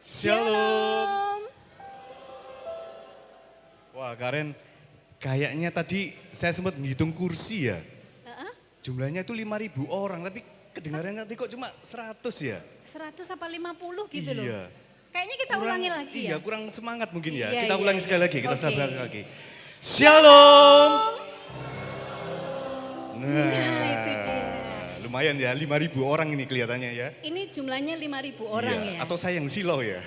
Shalom. Wah Karen, kayaknya tadi saya sempat menghitung kursi ya. Jumlahnya itu 5.000 orang, tapi kedengarannya tadi kok cuma 100 ya? 100 apa 50 gitu loh. Iya. Kayaknya kita ulangi lagi ya. Iya, kurang semangat mungkin ya. Iya, Kita iya, ulangi iya. sekali lagi, kita Oke. sabar sekali lagi. Shalom. Nah, itu dia. Lumayan ya, 5.000 orang ini kelihatannya ya. Ini jumlahnya 5.000 orang Iya, ya. atau saya yang silau ya?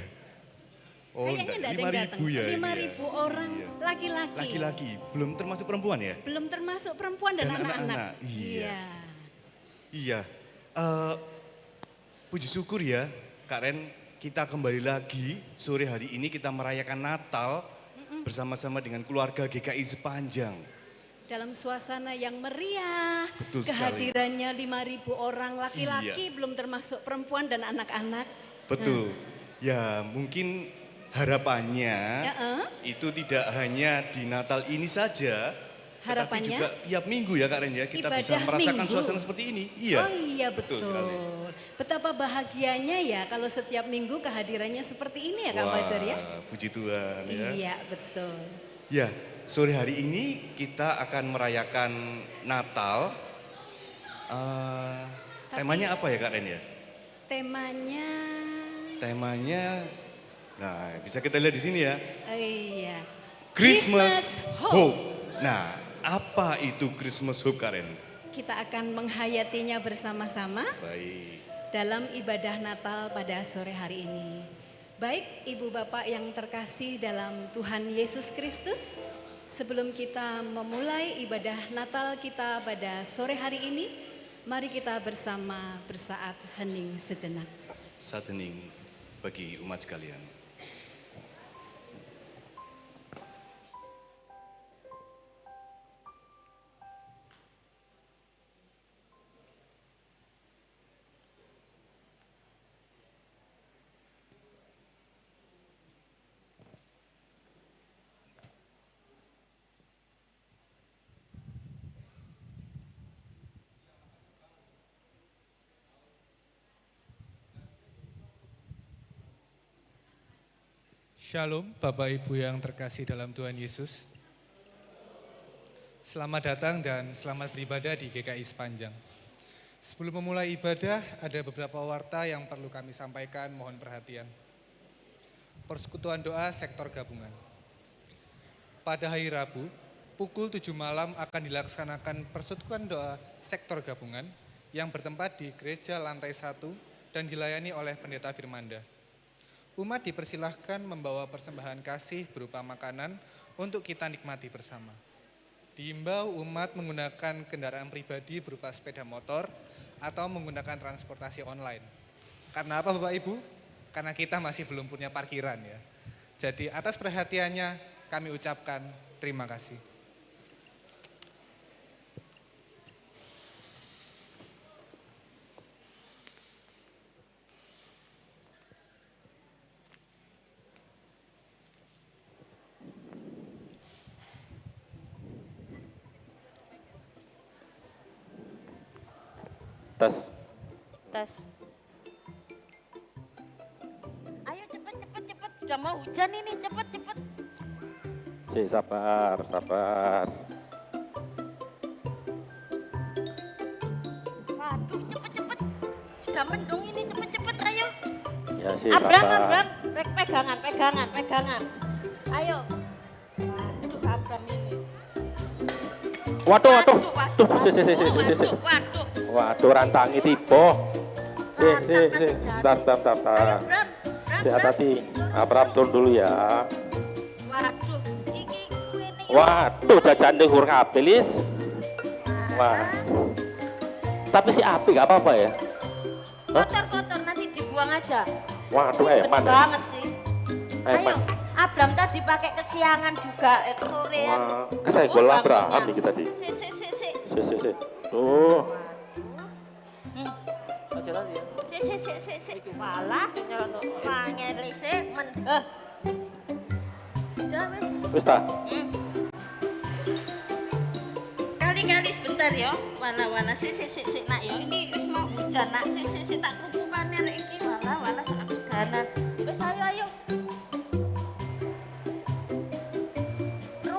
Oh, Kayaknya enggak, enggak ada yang 5.000 datang. ya. ini 5.000 ya. orang Iya. laki-laki. Laki-laki, belum termasuk perempuan ya? Belum termasuk perempuan dan Dan anak-anak. anak-anak, iya. Iya. Iya, puji syukur ya Kak Ren, kita kembali lagi sore hari ini kita merayakan Natal bersama-sama dengan keluarga GKI Sepanjang. Dalam suasana yang meriah, Betul sekali. kehadirannya 5.000 orang laki-laki, belum termasuk perempuan dan anak-anak. Betul, ya mungkin harapannya itu tidak hanya di Natal ini saja, tetapi Harapannya? juga tiap minggu ya Kak Ren ya, kita bisa Ibadah merasakan minggu. suasana seperti ini. Iya. Oh iya betul. sekali. Betapa bahagianya ya kalau setiap minggu kehadirannya seperti ini ya Kak Fajar ya. Puji Tuhan ya. Iya betul. Ya, sore hari ini kita akan merayakan Natal. Temanya apa ya Kak Ren ya? Temanya, Temanya, nah bisa kita lihat di sini ya. iya. Christmas Hope. Hope. Nah, apa itu Christmas Hope Kak Ren? Kita akan menghayatinya bersama-sama Baik. dalam ibadah Natal pada sore hari ini. Baik Ibu Bapak yang terkasih dalam Tuhan Yesus Kristus, sebelum kita memulai ibadah Natal kita pada sore hari ini, mari kita bersama bersaat hening sejenak. Saat hening bagi umat sekalian. Shalom Bapak Ibu yang terkasih dalam Tuhan Yesus. Selamat datang dan selamat beribadah di GKI Sepanjang. Sebelum memulai ibadah, ada beberapa warta yang perlu kami sampaikan, mohon perhatian. Persekutuan doa sektor gabungan. Pada hari Rabu, pukul 7 malam akan dilaksanakan persekutuan doa sektor gabungan yang bertempat di gereja lantai 1 dan dilayani oleh Pendeta Firmanda. Umat dipersilahkan membawa persembahan kasih berupa makanan untuk kita nikmati bersama. Diimbau umat menggunakan kendaraan pribadi berupa sepeda motor atau menggunakan transportasi online. Karena apa Bapak Ibu? Karena kita masih belum punya parkiran ya. Jadi atas perhatiannya kami ucapkan terima kasih. Tes. Tes. Ayo cepet cepet cepet, sudah mau hujan ini, cepet cepet. Sabar, sabar. Waduh cepet cepet, sudah mendung ini, cepet cepet ayo. Ya Abram, sabar. pegangan pegangan pegangan. Ayo. Waduh Abram ini. Waduh. Tuh, Waduh. Waduh, rantangi tiba. Bentar. Ayo Bram. Hati-hati. Abram turun dulu ya. Waduh, iki kue ini. Waduh, jajan deh kurang habis. Wah. Tapi si api gak apa-apa ya? Hah? Kotor nanti dibuang aja. Waduh, Ribet eman ya. banget sih. Ayo, Eman. Abram tadi pakai kesiangan juga, sorean. Wah, kesenggol Abraham nih kita di. Si. Si. Tuh. Si. Walah, pangelis men. Udah wis. Wis ta? Kali-kali sebentar ya. Wala si nak ya. Ini wis mau hujan nak. Si tak krupukane rek iki. Wala soal keganan. Wis Wes ayo.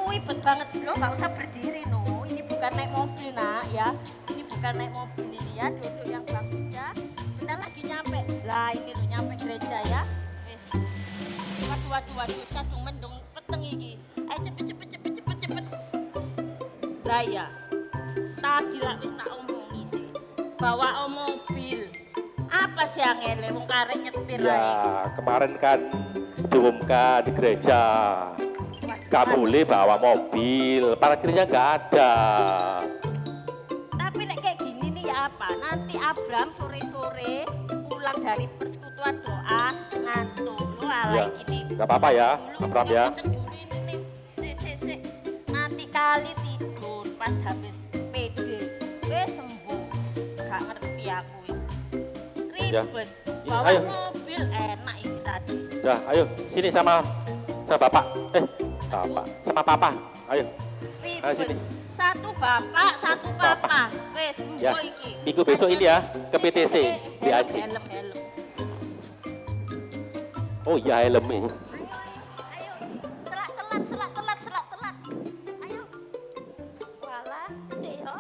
Ribet banget lo, nggak usah berdiri no. Ini bukan naik mobil nak ya. Ini bukan naik mobil ini ya. Duduk yang bagus ya. Sebentar lagi nyampe. Lah ini lo nyampe gereja ya. Wes. Waduh. Kadung mendung peteng iki. Ayo cepet. Lah ya. Tadi lah wis tak omongi sih. Bawa mobil. Apa sih yang ngele wong karek nyetir ae. Ya, kemarin kan diumumkan di gereja. Gak boleh bawa mobil, parkirnya nggak ada. Tapi nek kayak gini nih ya apa? Nanti Abraham sore-sore pulang dari persekutuan doa ngantuk. Lo alay Ya, gini. nggak apa-apa ya, Abraham ya. Dulu ini sik. Nanti kali tidur pas habis PD. Wes sembuh. Gak ngerti aku wis. Ya. Ribet. Ini, Bawa ayo. mobil enak ini tadi. Dah, ayo sini sama bapak. Bapak sama papa. Ayo. Ayo sini. Ribet. Satu bapak, satu papa. Wes sembuh Ya. iki. Minggu besok ini ya ke PTC di Aji. Helm. Oh iya helmnya. Ayo. Selak telat. Ayo. Walah, sik yo.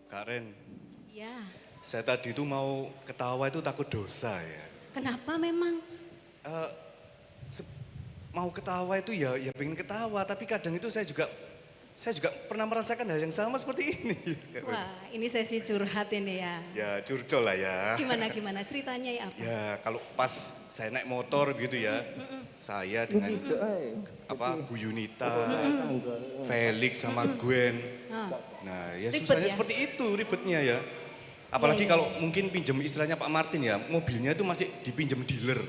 Kak Ren, Ya, saya tadi itu mau ketawa itu takut dosa ya. kenapa memang? Eh, mau ketawa itu ya pengen ketawa, tapi kadang itu saya juga pernah merasakan hal yang sama seperti ini. Kak Ren. Wah, ini sesi curhat ini ya. Ya curcol lah ya. Gimana ceritanya ya apa? Ya kalau pas saya naik motor gitu ya, saya dengan Bu Yunita, Felix sama Gwen. Nah ya Ribet susahnya ya? seperti itu ribetnya ya. Apalagi Iya. kalau mungkin pinjam istilahnya Pak Martin ya, mobilnya itu masih dipinjam dealer.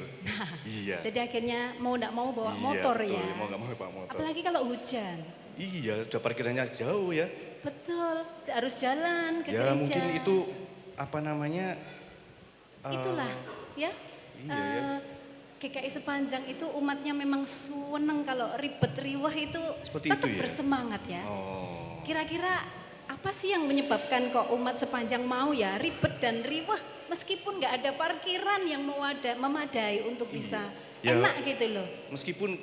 Iya. Jadi akhirnya mau nggak mau bawa Iya, motor betul, ya. mau nggak mau bawa motor. Apalagi kalau hujan. Iya, sudah parkirannya jauh ya. Betul, harus jalan ke Ya gereja. mungkin itu apa namanya? Itulah ya. Iya ya. GKI Sepanjang itu umatnya memang seneng kalau ribet riwah itu Seperti tetap itu ya? bersemangat ya. Oh. Kira-kira apa sih yang menyebabkan kok umat Sepanjang mau ya ribet dan riwah meskipun nggak ada parkiran yang memadai untuk bisa Ya, enak gitu loh. Meskipun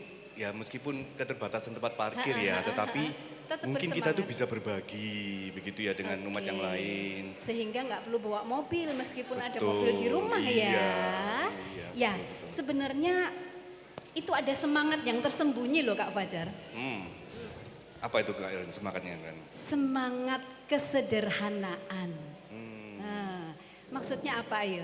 keterbatasan tempat parkir ya, tetapi Tetap mungkin kita tuh bersemangat. bisa berbagi begitu ya dengan umat yang Oke. lain. Sehingga nggak perlu bawa mobil meskipun ada Betul, mobil di rumah ya. iya, Ya, betul. sebenarnya itu ada semangat yang tersembunyi loh Kak Fajar. Apa itu Kak Aaron semangatnya kan? Semangat kesederhanaan. Nah, maksudnya apa ayo?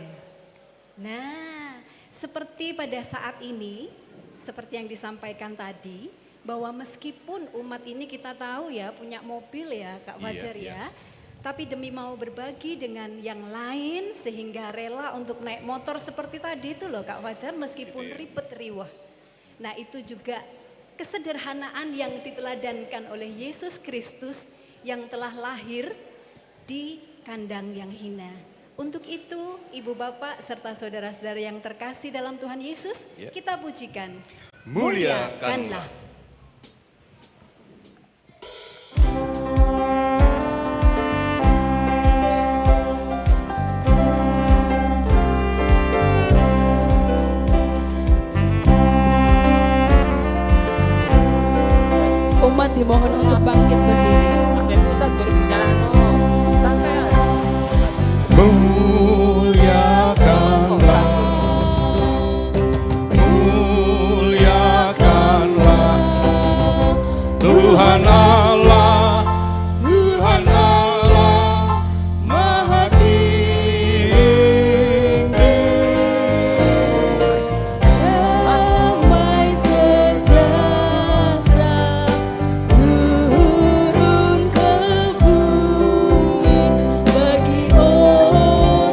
Nah, seperti pada saat ini, seperti yang disampaikan tadi, bahwa meskipun umat ini kita tahu ya punya mobil ya Kak Iya, Fajar iya. ya, tapi demi mau berbagi dengan yang lain sehingga rela untuk naik motor seperti tadi itu loh Kak Fajar meskipun Gitu ya. ribet riwah. Nah itu juga kesederhanaan yang diteladankan oleh Yesus Kristus yang telah lahir di kandang yang hina. Untuk itu, Ibu Bapak serta saudara-saudara yang terkasih dalam Tuhan Yesus, Ya. kita pujikan. Muliakanlah. Umat dimohon untuk bangkit berdiri. Muliakanlah Tuhan Allah, Tuhan Allah Maha Tinggi. Damai sejahtera turun ke bumi bagi orang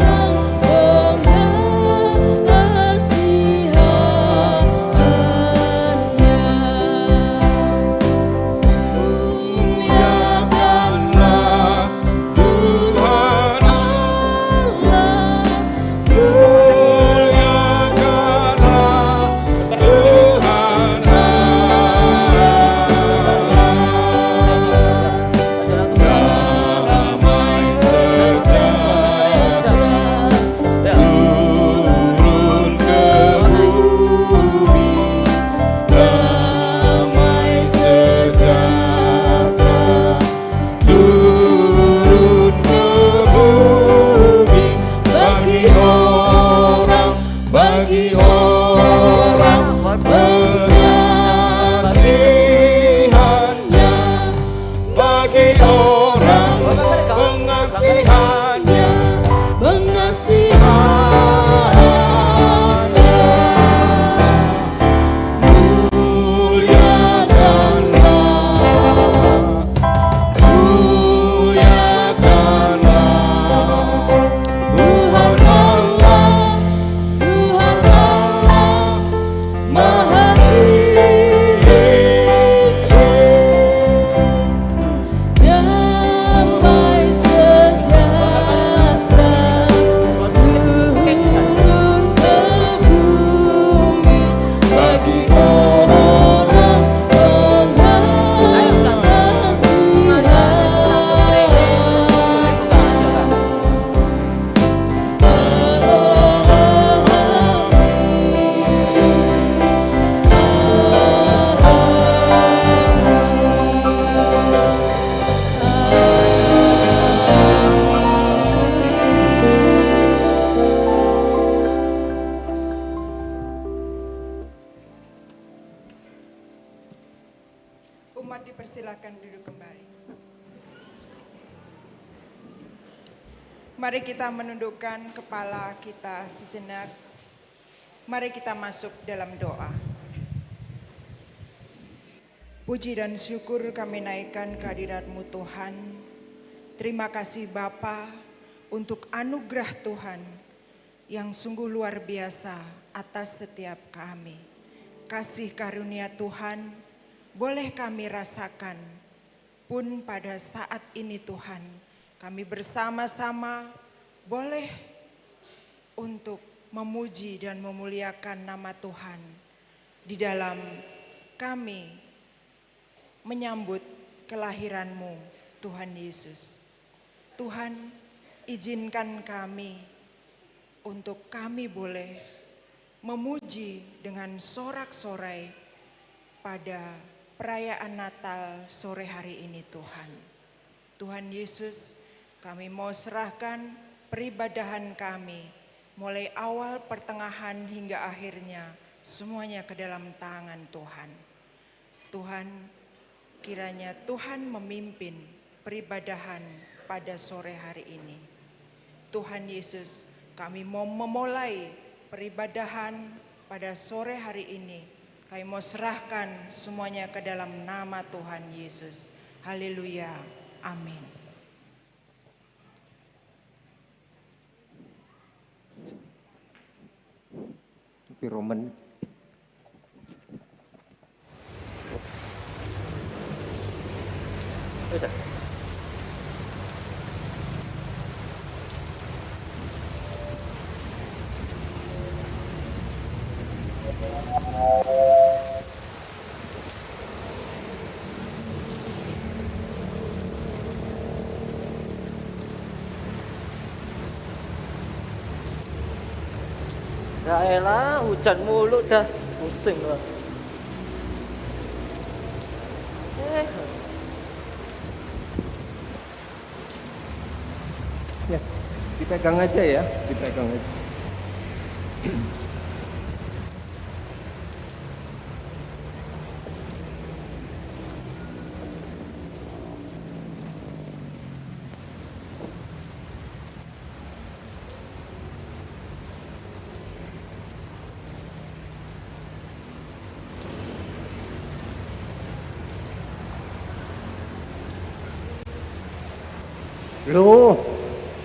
Umat dipersilakan duduk kembali. Mari kita menundukkan kepala kita sejenak. Mari kita masuk dalam doa. Puji dan syukur kami naikkan kehadirat-Mu Tuhan. Terima kasih Bapa untuk anugerah Tuhan yang sungguh luar biasa atas setiap kami. Kasih karunia Tuhan boleh kami rasakan pun pada saat ini Tuhan. Kami bersama-sama boleh untuk memuji dan memuliakan nama Tuhan di dalam kami menyambut kelahiran-Mu Tuhan Yesus. Tuhan, izinkan kami untuk kami boleh memuji dengan sorak-sorai pada perayaan Natal sore hari ini Tuhan. Tuhan Yesus, kami mau serahkan peribadahan kami mulai awal, pertengahan hingga akhirnya semuanya ke dalam tangan Tuhan. Tuhan, kiranya Tuhan memimpin peribadahan pada sore hari ini. Tuhan Yesus, kami mau memulai peribadahan pada sore hari ini. Kami mau serahkan semuanya ke dalam nama Tuhan Yesus. Haleluya. Amin. Tapi Roman Udah. Ya elah, hujan mulu dah, pusing lah. ya, dipegang aja ya, dipegang aja. Loh,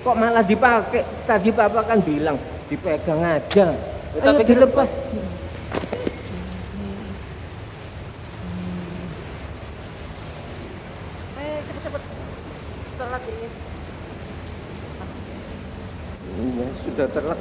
kok malah dipakai? Tadi Bapak kan bilang dipegang aja. Ayo Tapi dilepas. Cepet-cepet. Telat ini. Iya, sudah telat.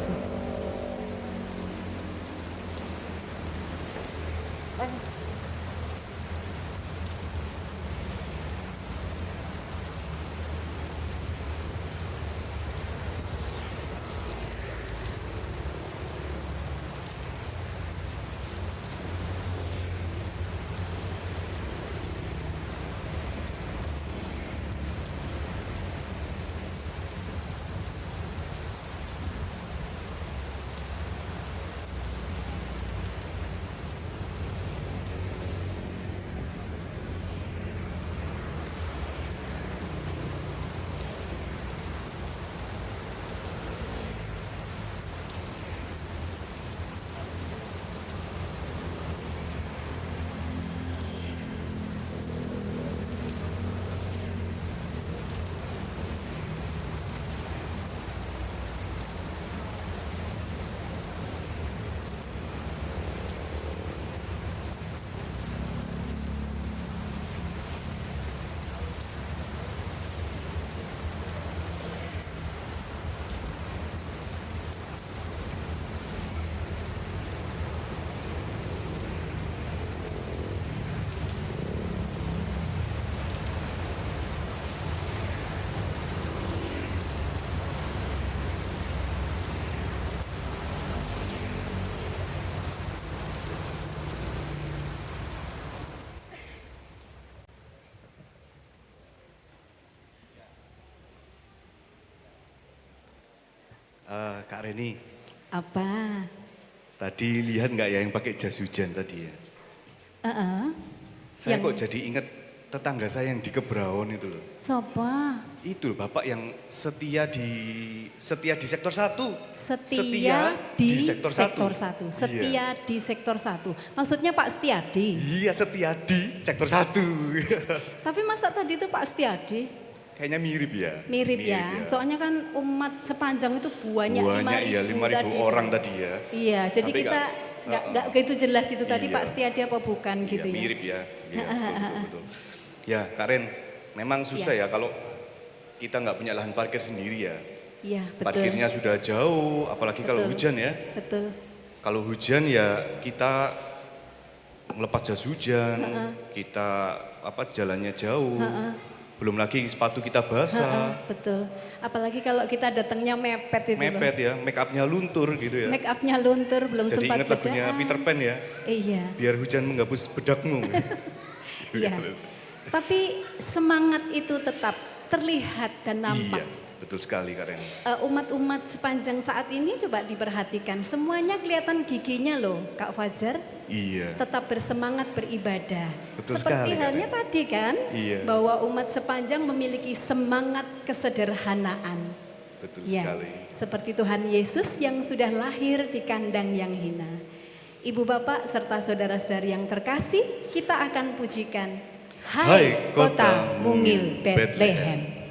Kak Reni, Apa? tadi lihat nggak ya yang pakai jas hujan tadi ya? Saya Yang- kok jadi ingat tetangga saya yang di Kebraon itu loh. Sopo? Itu loh, Bapak yang setia di sektor 1. Setia di sektor 1. Iya. Setia di sektor 1. Maksudnya Pak Setiadi. Iya, setia di sektor 1. Tapi masa tadi itu Pak Setiadi? Kayaknya mirip ya. Mirip ya. Soalnya kan umat sepanjang itu banyak, Banyak ya, 5.000 5.000 tadi. orang tadi ya. Iya, jadi Sampai kita nggak begitu jelas itu tadi Iya. Pak Setiadi apa bukan Iya, gitu ya. mirip ya. Iya, betul. Ya, Kak Ren, memang susah ya kalau kita nggak punya lahan parkir sendiri ya. Iya, betul. Parkirnya sudah jauh, apalagi kalau Betul. hujan ya. Betul. Kalau hujan ya kita melepas jas hujan, kita jalannya jauh. Belum lagi sepatu kita basah, Betul. Apalagi kalau kita datangnya mepet itu mepet ya, make upnya luntur gitu ya. loh. Make upnya luntur, belum Jadi sempat ingat lagunya bedaan. Peter Pan ya, Iya. biar hujan menghapus bedakmu. Iya. Tapi semangat itu tetap terlihat dan nampak. Iya, betul sekali Kak Ren. Umat-umat sepanjang saat ini coba diperhatikan. Semuanya kelihatan giginya loh Kak Fajar. Iya, Tetap bersemangat beribadah. Betul Seperti sekali, Kak halnya tadi kan. Iya. Bahwa umat sepanjang memiliki semangat kesederhanaan. betul Ya, sekali. seperti Tuhan Yesus yang sudah lahir di kandang yang hina. Ibu bapak serta saudara-saudari yang terkasih, kita akan pujikan Hai Kota Mungil Bethlehem.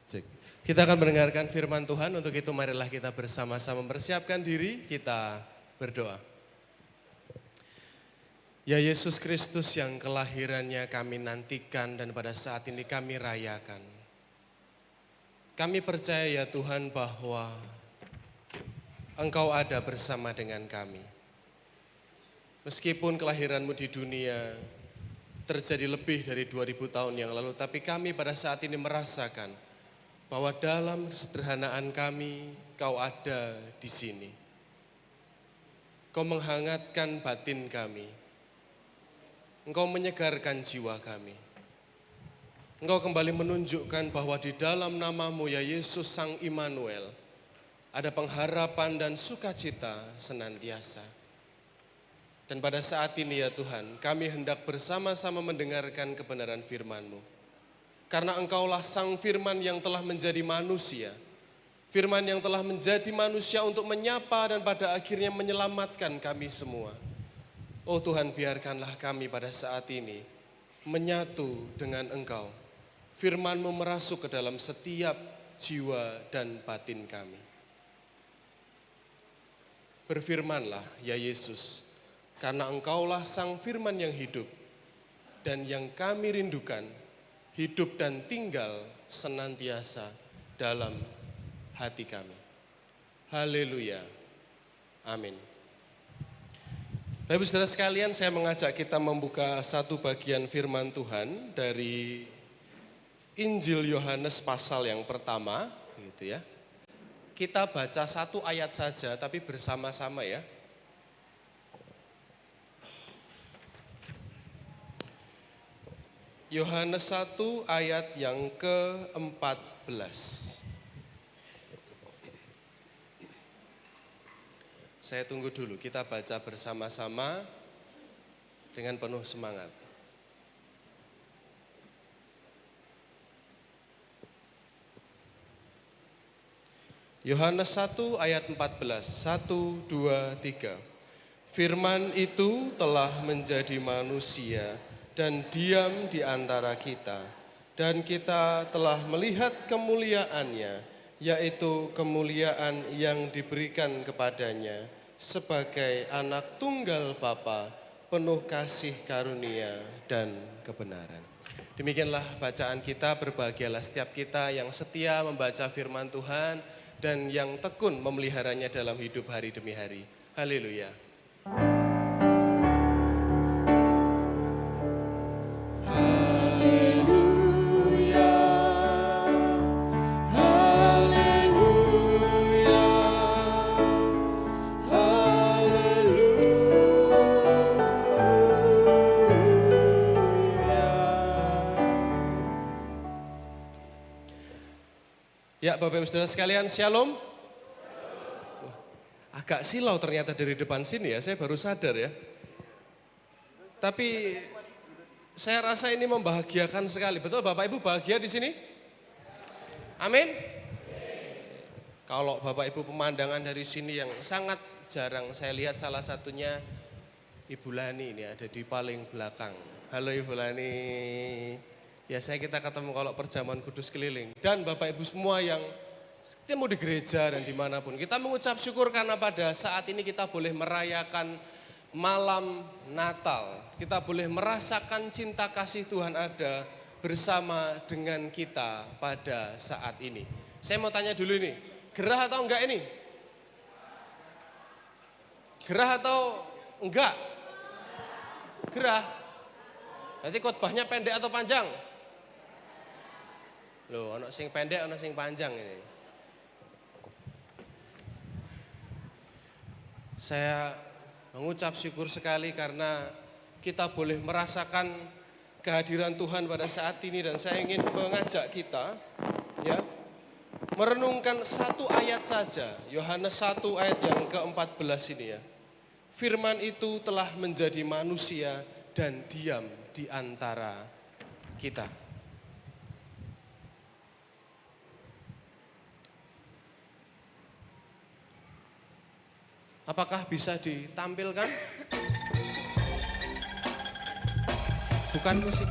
Cek. Kita akan mendengarkan firman Tuhan, untuk itu marilah kita bersama-sama mempersiapkan diri, kita berdoa. Ya Yesus Kristus yang kelahirannya kami nantikan dan pada saat ini kami rayakan. Kami percaya ya Tuhan bahwa Engkau ada bersama dengan kami. Meskipun kelahiranmu di dunia terjadi lebih dari 2000 tahun yang lalu, tapi kami pada saat ini merasakan bahwa dalam kesederhanaan kami, Kau ada di sini. Kau menghangatkan batin kami. Engkau menyegarkan jiwa kami. Engkau kembali menunjukkan bahwa di dalam nama-Mu ya Yesus Sang Immanuel, ada pengharapan dan sukacita senantiasa. Dan pada saat ini ya Tuhan, kami hendak bersama-sama mendengarkan kebenaran firman-Mu. Karena Engkaulah Sang Firman yang telah menjadi manusia. Firman yang telah menjadi manusia untuk menyapa dan pada akhirnya menyelamatkan kami semua. Oh Tuhan, biarkanlah kami pada saat ini menyatu dengan Engkau. Firman-Mu merasuk ke dalam setiap jiwa dan batin kami. Berfirmanlah ya Yesus, karena Engkaulah Sang Firman yang hidup dan yang kami rindukan, hidup dan tinggal senantiasa dalam hati kami. Haleluya. Amin. Bapak saudara sekalian, saya mengajak kita membuka satu bagian firman Tuhan dari Injil Yohanes pasal yang pertama, gitu ya. Kita baca satu ayat saja tapi bersama-sama ya. Yohanes 1 ayat yang ke-14. Saya tunggu dulu, kita baca bersama-sama dengan penuh semangat. Yohanes 1 ayat 14, 1, 2, 3. Firman itu telah menjadi manusia dan diam di antara kita. Dan kita telah melihat kemuliaannya, yaitu kemuliaan yang diberikan kepadanya sebagai anak tunggal Bapa, penuh kasih karunia dan kebenaran. Demikianlah bacaan kita, berbahagialah setiap kita yang setia membaca firman Tuhan dan yang tekun memeliharanya dalam hidup hari demi hari. Haleluya. Ya Bapak Ibu Saudara sekalian, Shalom. Agak silau ternyata dari depan sini ya, saya baru sadar ya. Tapi saya rasa ini membahagiakan sekali. Betul Bapak Ibu bahagia di sini? Amin. Kalau Bapak Ibu pemandangan dari sini yang sangat jarang saya lihat, salah satunya Ibu Lani ini ada di paling belakang. Halo Ibu Lani. Biasanya kita ketemu kalau perjamuan kudus keliling. Dan Bapak Ibu semua yang ketemu di gereja dan dimanapun. Kita mengucap syukur karena pada saat ini kita boleh merayakan malam Natal. Kita boleh merasakan cinta kasih Tuhan ada bersama dengan kita pada saat ini. Saya mau tanya dulu ini, gerah atau enggak ini? Gerah atau enggak? Gerah. Nanti khotbahnya pendek atau panjang? Loh, ono sing pendek, ono sing panjang ini. Saya mengucap syukur sekali karena kita boleh merasakan kehadiran Tuhan pada saat ini, dan saya ingin mengajak kita ya merenungkan satu ayat saja, Yohanes 1 ayat yang ke-14 ini ya. Firman itu telah menjadi manusia dan diam di antara kita. Apakah bisa ditampilkan? Bukan musik.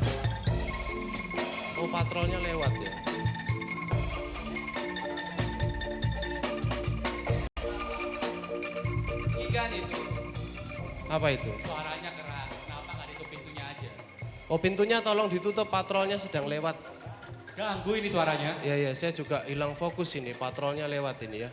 Oh, patrolnya lewat ya. Ikan itu. Apa itu? Suaranya keras. Kenapa nggak ditutup pintunya aja? Oh pintunya tolong ditutup, patrolnya sedang lewat. Ganggu ini suaranya. Ya, saya juga hilang fokus ini, patrolnya lewat ini ya.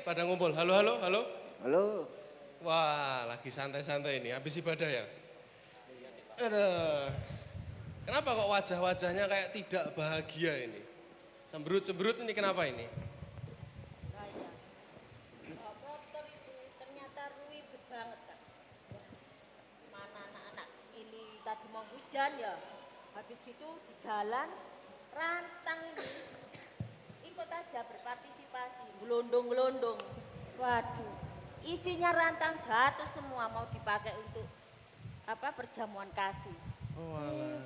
Pada ngumpul, halo. Halo. Wah, lagi santai-santai ini, habis ibadah ya? Aduh, kenapa kok wajah-wajahnya kayak tidak bahagia ini? Cemberut-cemberut ini kenapa ini? Motor itu ternyata ribet banget kan. Mana anak-anak ini tadi mau hujan ya, habis gitu di jalan rantang ini ikut aja berpartisipasi, gelondong-gelondong. Waduh, isinya rantang jatuh semua mau dipakai untuk perjamuan kasih. Oh alah.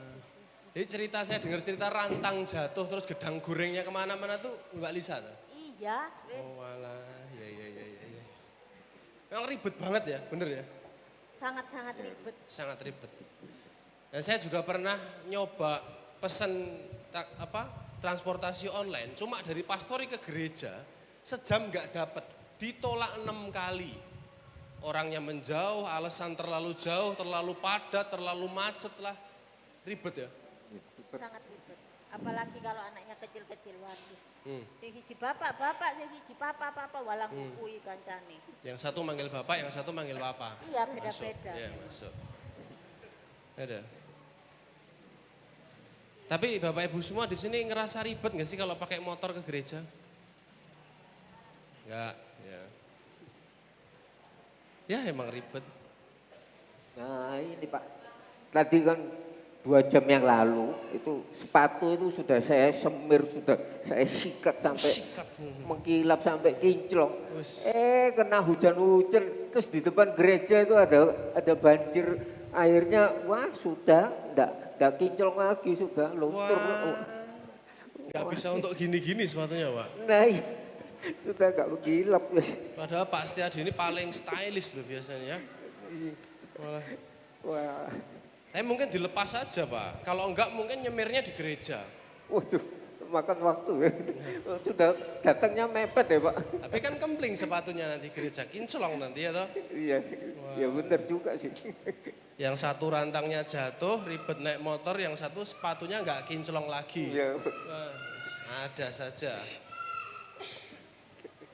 Jadi saya dengar cerita rantang jatuh terus gedang gorengnya kemana-mana tuh Mbak Lisa tuh? Iya, wis. Oh alah, ya. Memang ribet banget ya, bener ya? Sangat-sangat ribet. Sangat ribet. Dan saya juga pernah nyoba pesen transportasi online, cuma dari Pastori ke gereja, sejam nggak dapet, ditolak 6 kali. Orangnya menjauh, alasan terlalu jauh, terlalu padat, terlalu macet lah. Ribet ya? Sangat ribet. Apalagi kalau anaknya kecil-kecil, waduh. Sing siji bapak, sing siji papa, walang kuwi kancane. Yang satu manggil bapak, yang satu manggil papa. Iya, beda-beda. Iya, masuk. Ada. Tapi Bapak Ibu semua di sini ngerasa ribet nggak sih kalau pakai motor ke gereja? Enggak, ya. Ya emang ribet. Nah ini Pak, tadi kan 2 jam yang lalu itu sepatu itu sudah saya semir, sudah saya sikat sampai mengkilap sampai kinclong. Kena hujan-hujan, terus di depan gereja itu ada banjir airnya, wah sudah enggak kinclong lagi, sudah luntur. Nggak bisa untuk gini-gini sepatunya Pak. Nah sudah enggak mengkilap. Padahal Pak Setiadi ini paling stylish loh biasanya. Wah. Mungkin dilepas saja Pak, kalau enggak mungkin nyemirnya di gereja. Waduh, makan waktu. Sudah datangnya mepet ya Pak. Tapi kan kempling sepatunya nanti gereja, kinclong nanti ya toh. Iya, ya benar juga sih. Yang satu rantangnya jatuh, ribet naik motor, yang satu sepatunya enggak kinclong lagi. Iya. Wah, ada saja.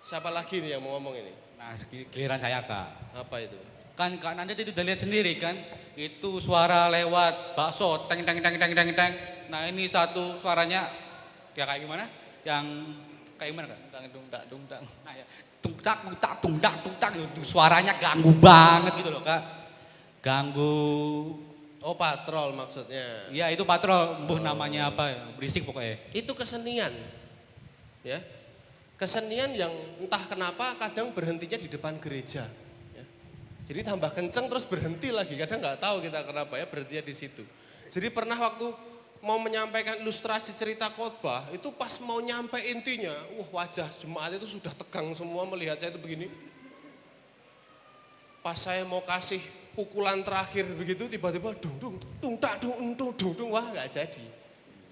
Siapa lagi nih yang mau ngomong ini? Nah, giliran saya Kak. Apa itu? Kan Kak Nanda itu udah lihat sendiri kan, itu suara lewat bakso, teng. Nah ini satu suaranya, ya kayak gimana? Yang kayak gimana Kak? Dung-tak. Nah ya, tung-tak, itu suaranya ganggu banget gitu loh Kak. Ganggu. Oh patrol maksudnya. Iya itu patrol, namanya apa ya, berisik pokoknya. Itu kesenian, ya. Kesenian yang entah kenapa kadang berhentinya di depan gereja. Jadi tambah kenceng terus berhenti lagi, kadang nggak tahu kita kenapa ya berhentinya di situ. Jadi pernah waktu mau menyampaikan ilustrasi cerita khotbah, itu pas mau nyampe intinya, wajah jemaat itu sudah tegang semua melihat saya itu begini. Pas saya mau kasih pukulan terakhir begitu, tiba-tiba dung, wah nggak jadi.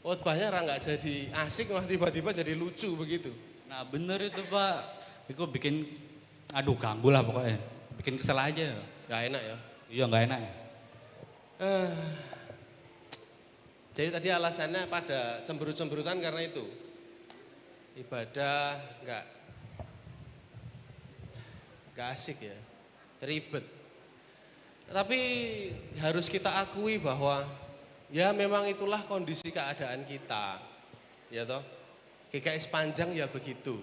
Khotbahnya nggak jadi asik, wah tiba-tiba jadi lucu begitu. Nah bener itu Pak, itu bikin, ganggu lah pokoknya. Bikin kesel aja. Gak enak ya? Iya gak enak ya. Jadi tadi alasannya pada cemberut-cemberutan karena itu. Ibadah gak asik ya, ribet. Tapi harus kita akui bahwa ya memang itulah kondisi keadaan kita. Ya toh, GKI Sepanjang ya begitu.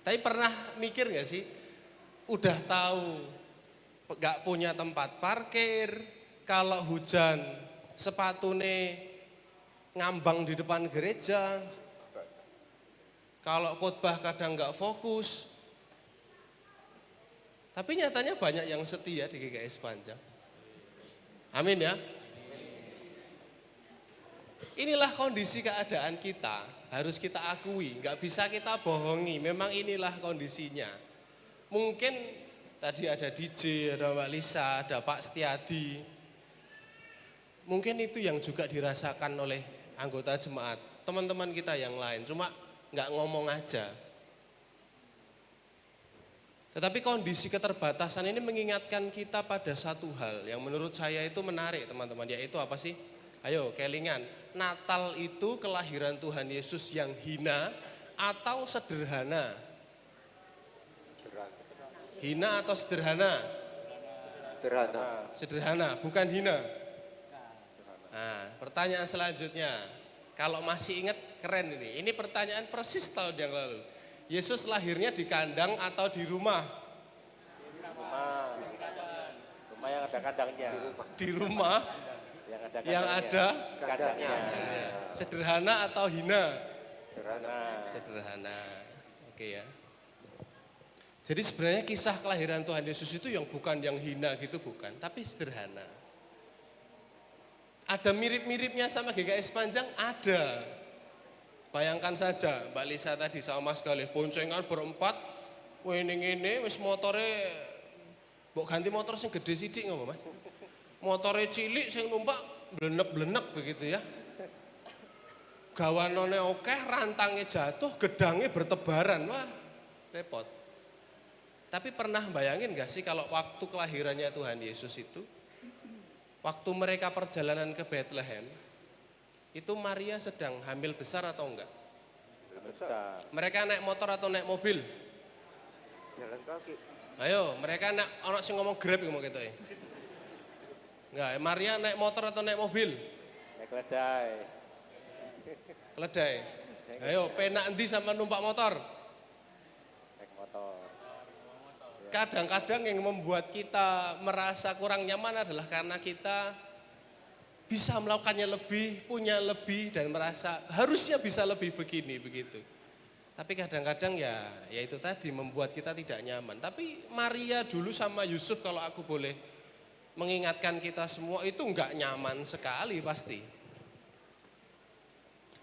Tapi pernah mikir gak sih, udah tahu gak punya tempat parkir, kalau hujan sepatune ngambang di depan gereja, kalau khotbah kadang gak fokus. Tapi nyatanya banyak yang setia di GKI Sepanjang. Amin ya. Inilah kondisi keadaan kita, harus kita akui, gak bisa kita bohongi, memang inilah kondisinya. Mungkin tadi ada DJ, ada Mbak Lisa, ada Pak Setiadi. Mungkin itu yang juga dirasakan oleh anggota jemaat, teman-teman kita yang lain, cuma nggak ngomong aja. Tetapi kondisi keterbatasan ini mengingatkan kita pada satu hal yang menurut saya itu menarik teman-teman, yaitu apa sih? Ayo kelingan, Natal itu kelahiran Tuhan Yesus yang hina atau sederhana? Hina atau sederhana? Sederhana, bukan hina. Nah, pertanyaan selanjutnya, kalau masih ingat keren ini. Ini pertanyaan persis tahun yang lalu. Yesus lahirnya di kandang atau di rumah? Rumah yang ada kandangnya. Di rumah yang ada kandangnya. Sederhana atau hina? Sederhana. Oke ya. Jadi sebenarnya kisah kelahiran Tuhan Yesus itu yang bukan yang hina gitu bukan, tapi sederhana. Ada mirip-miripnya sama GKI Sepanjang? Ada. Bayangkan saja Mbak Lisa tadi sama Mas Galih, boncengan berempat, ini wis motore, mbok ganti motor sing gede sidik ngomong Mas. Motore cilik sing numpak blenek-blenek begitu ya. Gawanane akeh, rantangnya jatuh, gedangnya bertebaran. Wah, repot. Tapi pernah bayangin gak sih kalau waktu kelahirannya Tuhan Yesus itu, waktu mereka perjalanan ke Bethlehem, itu Maria sedang hamil besar atau enggak? Besar. Mereka naik motor atau naik mobil? Jalan kaki. Ayo, mereka naik, orang sing ngomong Grab ngomong gitu ya. Enggak, Maria naik motor atau naik mobil? Naik keledai. Keledai. Ayo, penak endi sama numpak motor? Naik motor. Kadang-kadang yang membuat kita merasa kurang nyaman adalah karena kita bisa melakukannya lebih, punya lebih, dan merasa harusnya bisa lebih begini, begitu. Tapi kadang-kadang ya itu tadi membuat kita tidak nyaman. Tapi Maria dulu sama Yusuf kalau aku boleh mengingatkan kita semua itu enggak nyaman sekali pasti.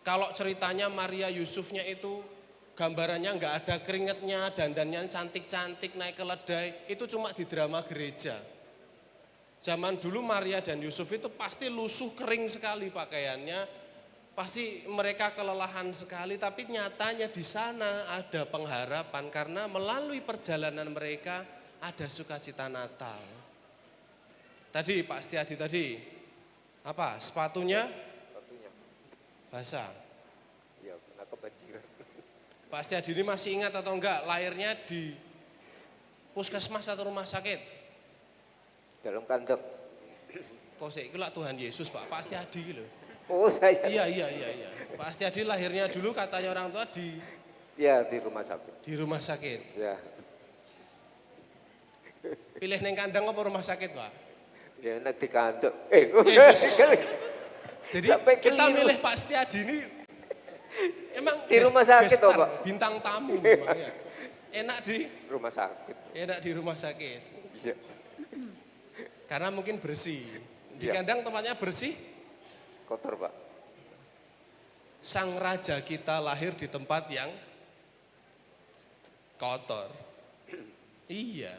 Kalau ceritanya Maria Yusufnya itu gambarannya enggak ada keringetnya, dandannya cantik-cantik naik keledai, itu cuma di drama gereja. Zaman dulu Maria dan Yusuf itu pasti lusuh kering sekali pakaiannya, pasti mereka kelelahan sekali, tapi nyatanya di sana ada pengharapan karena melalui perjalanan mereka ada sukacita Natal. Tadi Pak Setiadi tadi, apa sepatunya? Sepatunya. Basah. Ya, kena kebanjiran. Pak Setiadi ini masih ingat atau enggak lahirnya di puskesmas atau rumah sakit? Dalam kandang. Kok sih, itulah Tuhan Yesus Pak Setiadi gitu. Oh saya. Iya. Pak Setiadi lahirnya dulu katanya orang tua di rumah sakit. Di rumah sakit. Ya. Pilih neng kandang apa rumah sakit Pak? Ya enak di kandang. Jadi sampai kita keliru. milih Pak Setiadi ini emang Di rumah sakit gestar, Pak. bintang tamu memang ya. Enak di Rumah sakit. Enak di rumah sakit. Bisa. Karena mungkin bersih. Di Iya. kandang tempatnya bersih. Kotor Pak. Sang raja kita lahir di tempat yang kotor. Iya.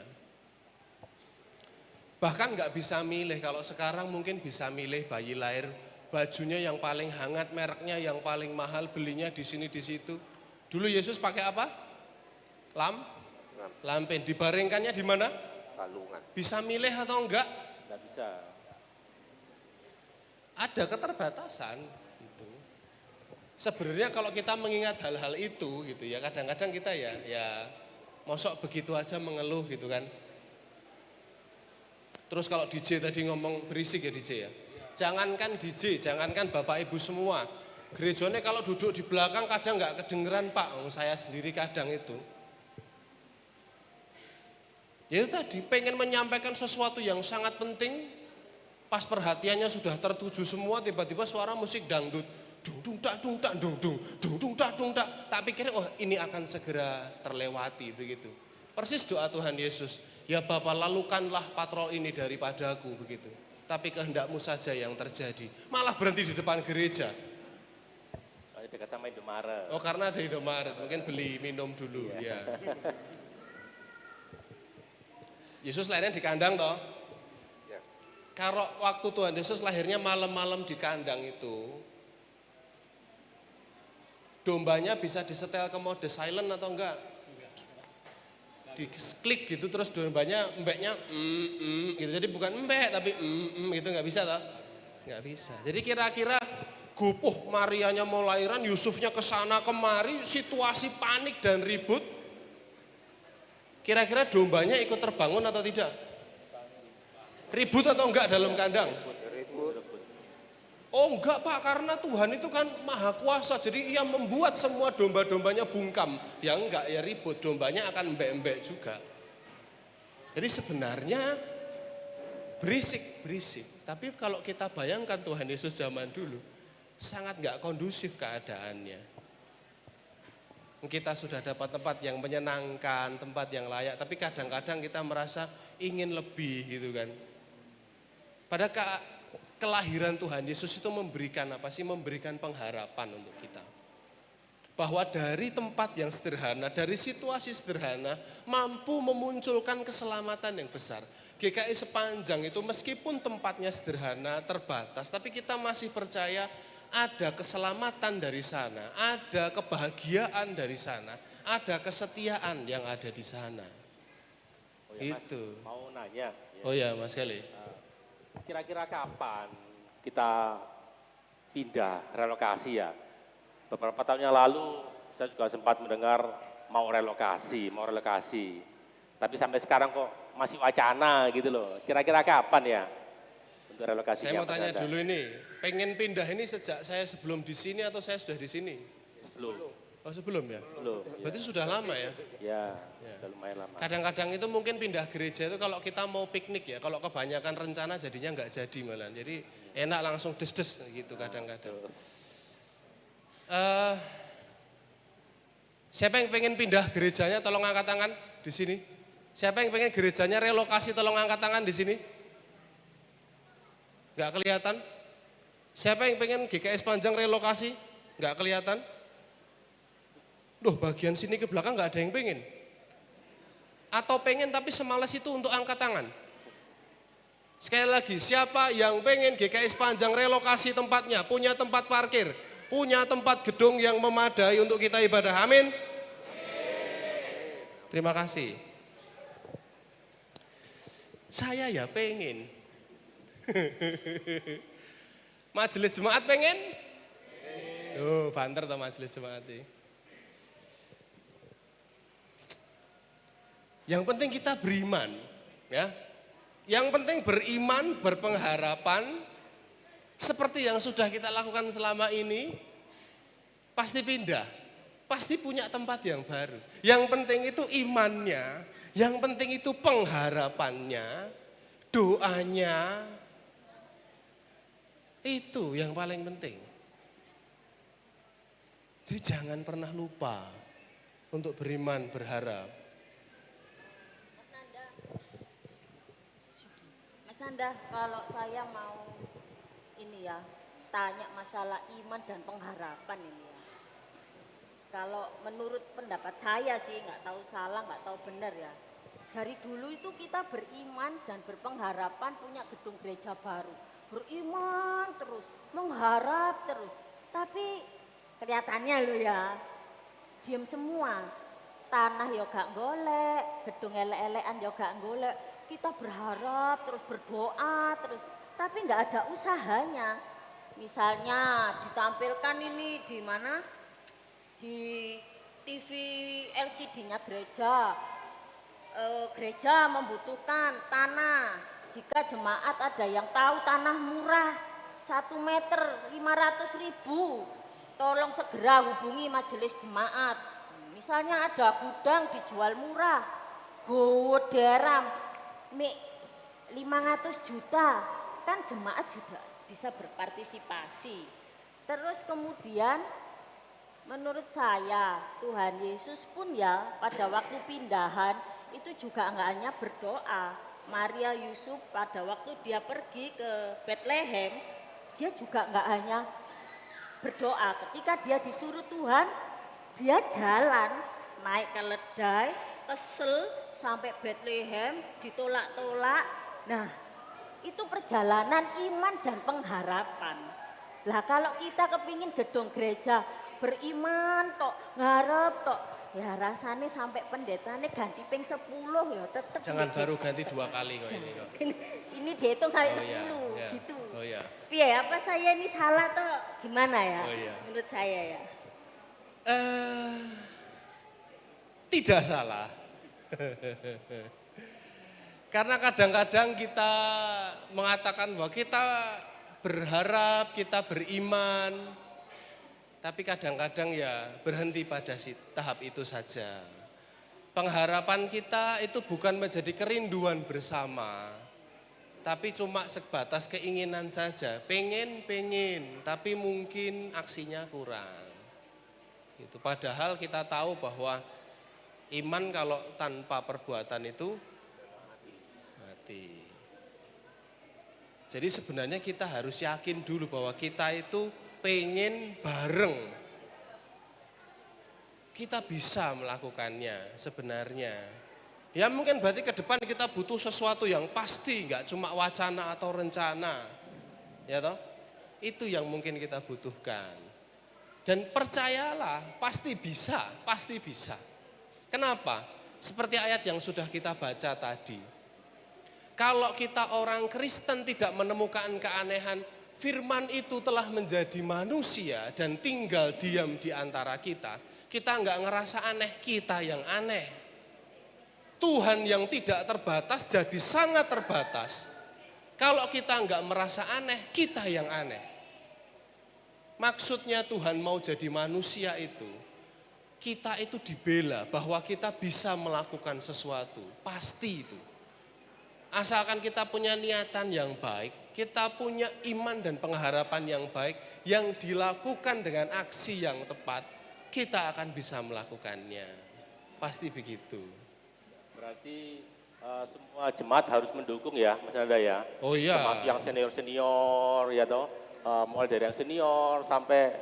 Bahkan nggak bisa milih, kalau sekarang mungkin bisa milih bayi lahir, bajunya yang paling hangat, mereknya yang paling mahal, belinya di sini di situ. Dulu Yesus pakai apa? Lampen. Dibaringkannya di mana? Palungan. Bisa milih atau enggak? Nggak bisa. Ada keterbatasan. Gitu. Sebenarnya kalau kita mengingat hal-hal itu gitu ya, kadang-kadang kita ya mosok begitu aja mengeluh gitu kan. Terus kalau DJ tadi ngomong berisik ya DJ ya. Jangankan DJ, jangankan Bapak Ibu semua. Gerejanya kalau duduk di belakang kadang nggak kedengeran Pak, saya sendiri kadang itu. Ya itu tadi, pengen menyampaikan sesuatu yang sangat penting, pas perhatiannya sudah tertuju semua, tiba-tiba suara musik dangdut. Dung dung tak dung tak dung dung dung dung tak dung tak. Tak pikir oh ini akan segera terlewati begitu. Persis doa Tuhan Yesus. Ya Bapa, lalukanlah patrol ini daripadaku begitu. Tapi kehendakmu saja yang terjadi. Malah berhenti di depan gereja. Soalnya dekat sama Indomaret. Oh karena ada Indomaret, mungkin beli minum dulu. Ya. Yesus lahirnya di kandang toh. Ya. Kalau waktu Tuhan Yesus lahirnya malam-malam di kandang itu, dombanya bisa disetel ke mode silent atau enggak? Diklik gitu terus dombanya embeknya gitu. Jadi bukan embek tapi gitu, nggak bisa toh? Nggak bisa. Jadi kira-kira gupuh Marianya mau lahiran, Yusufnya kesana kemari, situasi panik dan ribut. Kira-kira dombanya ikut terbangun atau tidak? Ribut atau enggak dalam kandang? Oh enggak Pak, karena Tuhan itu kan maha kuasa, jadi ia membuat semua domba-dombanya bungkam. Ya enggak, ya ribut, dombanya akan embek-embek juga. Jadi sebenarnya berisik. Tapi kalau kita bayangkan Tuhan Yesus zaman dulu, sangat enggak kondusif keadaannya. Kita sudah dapat tempat yang menyenangkan, tempat yang layak, tapi kadang-kadang kita merasa ingin lebih gitu kan. Padahal kelahiran Tuhan Yesus itu memberikan apa sih? Memberikan pengharapan untuk kita. Bahwa dari tempat yang sederhana, dari situasi sederhana, mampu memunculkan keselamatan yang besar. GKI Sepanjang itu meskipun tempatnya sederhana, terbatas, tapi kita masih percaya ada keselamatan dari sana, ada kebahagiaan dari sana, ada kesetiaan yang ada di sana. Oh ya, Mas, Itu. mau nanya. Oh ya Mas Kelly. Kira-kira kapan kita pindah relokasi ya? Beberapa tahun yang lalu saya juga sempat mendengar mau relokasi. Tapi sampai sekarang kok masih wacana gitu loh. Kira-kira kapan ya untuk relokasi? Saya mau tanya dulu ini, pengen pindah ini sejak saya sebelum di sini atau saya sudah di sini? Sebelum. Oh sebelum ya? Sebelum. Berarti sudah lama ya? Ya, sudah lumayan lama. Kadang-kadang itu mungkin pindah gereja itu kalau kita mau piknik ya, kalau kebanyakan rencana jadinya nggak jadi malah. Jadi enak langsung des-des gitu kadang-kadang. Siapa yang pengen pindah gerejanya tolong angkat tangan di sini. Siapa yang pengen gerejanya relokasi tolong angkat tangan di sini. Nggak kelihatan. Siapa yang pengen GKI Sepanjang relokasi? Nggak kelihatan. Loh bagian sini ke belakang nggak ada yang pengen. Atau pengen tapi semalas itu untuk angkat tangan. Sekali lagi, siapa yang pengen GKI Sepanjang relokasi tempatnya, punya tempat parkir, punya tempat gedung yang memadai untuk kita ibadah, amin? Terima kasih. Saya ya pengen. Majelis jemaat pengen? Oh, banter toh majelis jemaat ini. Yang penting kita beriman, ya. Yang penting beriman, berpengharapan, seperti yang sudah kita lakukan selama ini, pasti pindah, pasti punya tempat yang baru. Yang penting itu imannya, yang penting itu pengharapannya, doanya, itu yang paling penting. Jadi jangan pernah lupa untuk beriman, berharap. Nanda, kalau saya mau ini ya, tanya masalah iman dan pengharapan ini ya. Kalau menurut pendapat saya sih, nggak tahu salah, nggak tahu benar ya. Dari dulu itu kita beriman dan berpengharapan punya gedung gereja baru. Beriman terus, mengharap terus. Tapi kelihatannya lo ya, diem semua. Tanah ya gak golek, gedung elek-elekan ya gak golek. Kita berharap terus, berdoa terus, tapi nggak ada usahanya. Misalnya ditampilkan ini di mana, di TV LCD-nya gereja. Gereja membutuhkan tanah. Jika jemaat ada yang tahu tanah murah 1 meter 500.000, tolong segera hubungi majelis jemaat. Misalnya ada gudang dijual murah, gowo deram. 500 juta, kan jemaat juga bisa berpartisipasi. Terus kemudian menurut saya Tuhan Yesus pun ya pada waktu pindahan itu juga enggak hanya berdoa. Maria Yusuf pada waktu dia pergi ke Bethlehem, dia juga enggak hanya berdoa. Ketika dia disuruh Tuhan, dia jalan naik keledai, kesel sampai Bethlehem, ditolak-tolak. Nah, itu perjalanan iman dan pengharapan. Lah kalau kita kepingin gedung gereja beriman tok, ngarep tok, ya rasanya sampai pendetanya ganti ping 10 ya tetep. Jangan baru ganti 2 kali kok ini kok. Ini dihitung sampai 10 iya. gitu. Oh iya. Piye apa saya ini salah toh gimana ya? Oh iya. Menurut saya ya. Tidak salah. Karena kadang-kadang kita mengatakan bahwa kita berharap, kita beriman, tapi kadang-kadang ya berhenti pada tahap itu saja. Pengharapan kita itu bukan menjadi kerinduan bersama, tapi cuma sebatas keinginan saja. Pengen, tapi mungkin aksinya kurang. Itu padahal kita tahu bahwa iman kalau tanpa perbuatan itu mati. Jadi sebenarnya kita harus yakin dulu bahwa kita itu pengen bareng. Kita bisa melakukannya sebenarnya. Ya mungkin berarti ke depan kita butuh sesuatu yang pasti, nggak cuma wacana atau rencana. Ya toh? Itu yang mungkin kita butuhkan. Dan percayalah, pasti bisa, pasti bisa. Kenapa? Seperti ayat yang sudah kita baca tadi. Kalau kita orang Kristen tidak menemukan keanehan, firman itu telah menjadi manusia dan tinggal diam di antara kita. Kita nggak ngerasa aneh, kita yang aneh. Tuhan yang tidak terbatas jadi sangat terbatas. Kalau kita nggak merasa aneh, kita yang aneh. Maksudnya Tuhan mau jadi manusia itu, kita itu dibela bahwa kita bisa melakukan sesuatu. Pasti itu. Asalkan kita punya niatan yang baik, kita punya iman dan pengharapan yang baik, yang dilakukan dengan aksi yang tepat, kita akan bisa melakukannya. Pasti begitu. Berarti semua jemaat harus mendukung ya, Mas Nanda ya. Oh iya. Termasuk yang senior-senior ya toh. Mulai dari yang senior sampai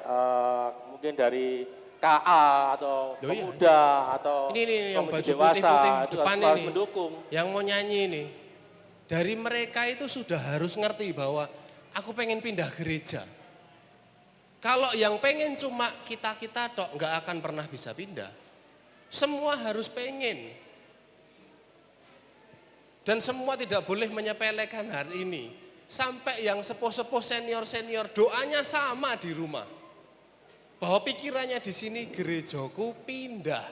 mungkin dari KA atau pemuda atau ini yang baju dewasa putih-putih itu depan harus ini. mendukung. Yang mau nyanyi ini. Dari mereka itu sudah harus ngerti bahwa aku pengen pindah gereja. Kalau yang pengen cuma kita-kita tok nggak akan pernah bisa pindah. Semua harus pengen. Dan semua tidak boleh menyepelekan hari ini. Sampai yang sepuh-sepuh senior-senior doanya sama di rumah. Bahwa pikirannya di sini gerejaku pindah.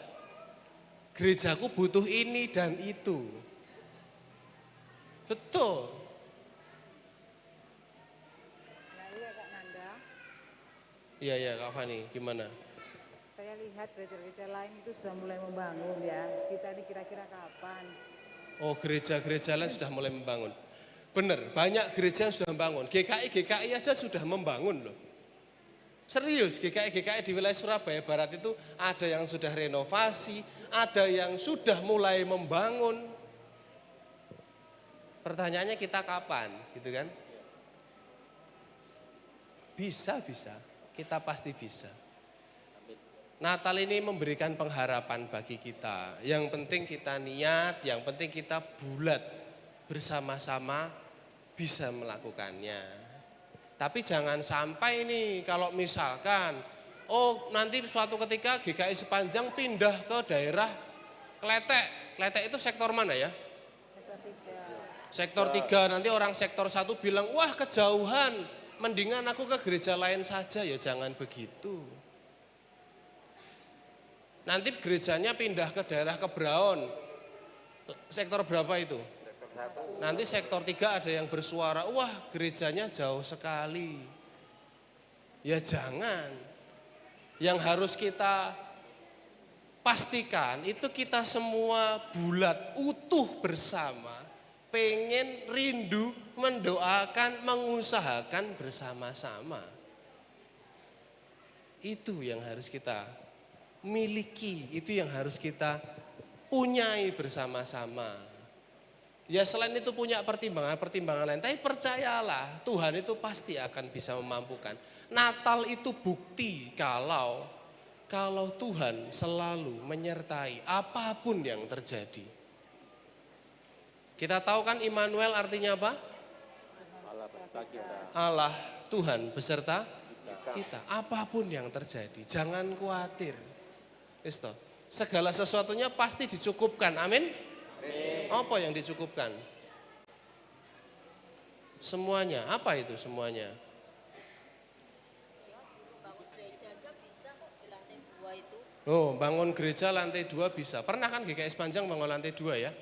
Gerejaku butuh ini dan itu. Betul. Nah iya Kak Nanda, Iya Kak Fani, gimana? saya lihat gereja-gereja lain itu sudah mulai membangun ya. Kita ini kira-kira kapan? Oh gereja-gereja lain sudah mulai membangun. Benar, banyak gereja yang sudah membangun. GKI aja sudah membangun loh. Serius, GKI di wilayah Surabaya Barat itu ada yang sudah renovasi, ada yang sudah mulai membangun. Pertanyaannya kita kapan, gitu kan? Bisa, kita pasti bisa. Natal ini memberikan pengharapan bagi kita. Yang penting kita niat, yang penting kita bulat bersama-sama bisa melakukannya. Tapi jangan sampai nih kalau misalkan, oh nanti suatu ketika GKI Sepanjang pindah ke daerah Kletek. Kletek itu sektor mana ya? Sektor 3, nanti orang sektor 1 bilang, wah kejauhan, mendingan aku ke gereja lain saja, ya jangan begitu. Nanti gerejanya pindah ke daerah Kebraon. Sektor berapa itu? Nanti sektor 3 ada yang bersuara, wah gerejanya jauh sekali. Ya jangan. Yang harus kita pastikan itu kita semua bulat, utuh bersama. Pengen, rindu, mendoakan, mengusahakan bersama-sama. Itu yang harus kita miliki, itu yang harus kita punyai bersama-sama. Ya selain itu punya pertimbangan lain, tapi percayalah Tuhan itu pasti akan bisa memampukan. Natal itu bukti kalau Tuhan selalu menyertai apapun yang terjadi. Kita tahu kan Immanuel artinya apa? Allah Tuhan beserta kita. Apapun yang terjadi, jangan khawatir. Segala sesuatunya pasti dicukupkan. Amin. Apa yang dicukupkan? Semuanya. Apa itu semuanya? Oh, bangun gereja lantai 2 bisa. Pernah kan GKI Sepanjang bangun lantai 2 ya?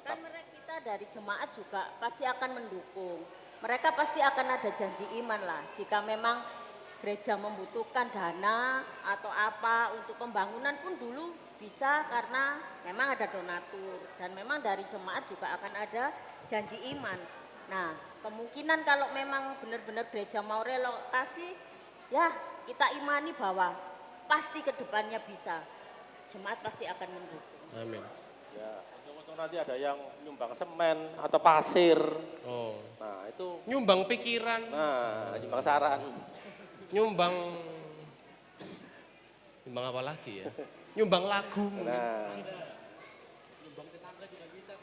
Kan mereka kita dari jemaat juga pasti akan mendukung. Mereka pasti akan ada janji iman lah. Jika memang gereja membutuhkan dana atau apa untuk pembangunan pun dulu bisa karena memang ada donatur. Dan memang dari jemaat juga akan ada janji iman. Nah kemungkinan kalau memang benar-benar gereja mau relokasi, ya kita imani bahwa pasti ke depannya bisa. Jemaat pasti akan mendukung. Amin. Ya, untung-untungan nanti ada yang nyumbang semen atau pasir. Oh. Nah itu. Nyumbang pikiran. Nah, nyumbang saran. Nyumbang apa lagi ya? Nyumbang lagu. Nah.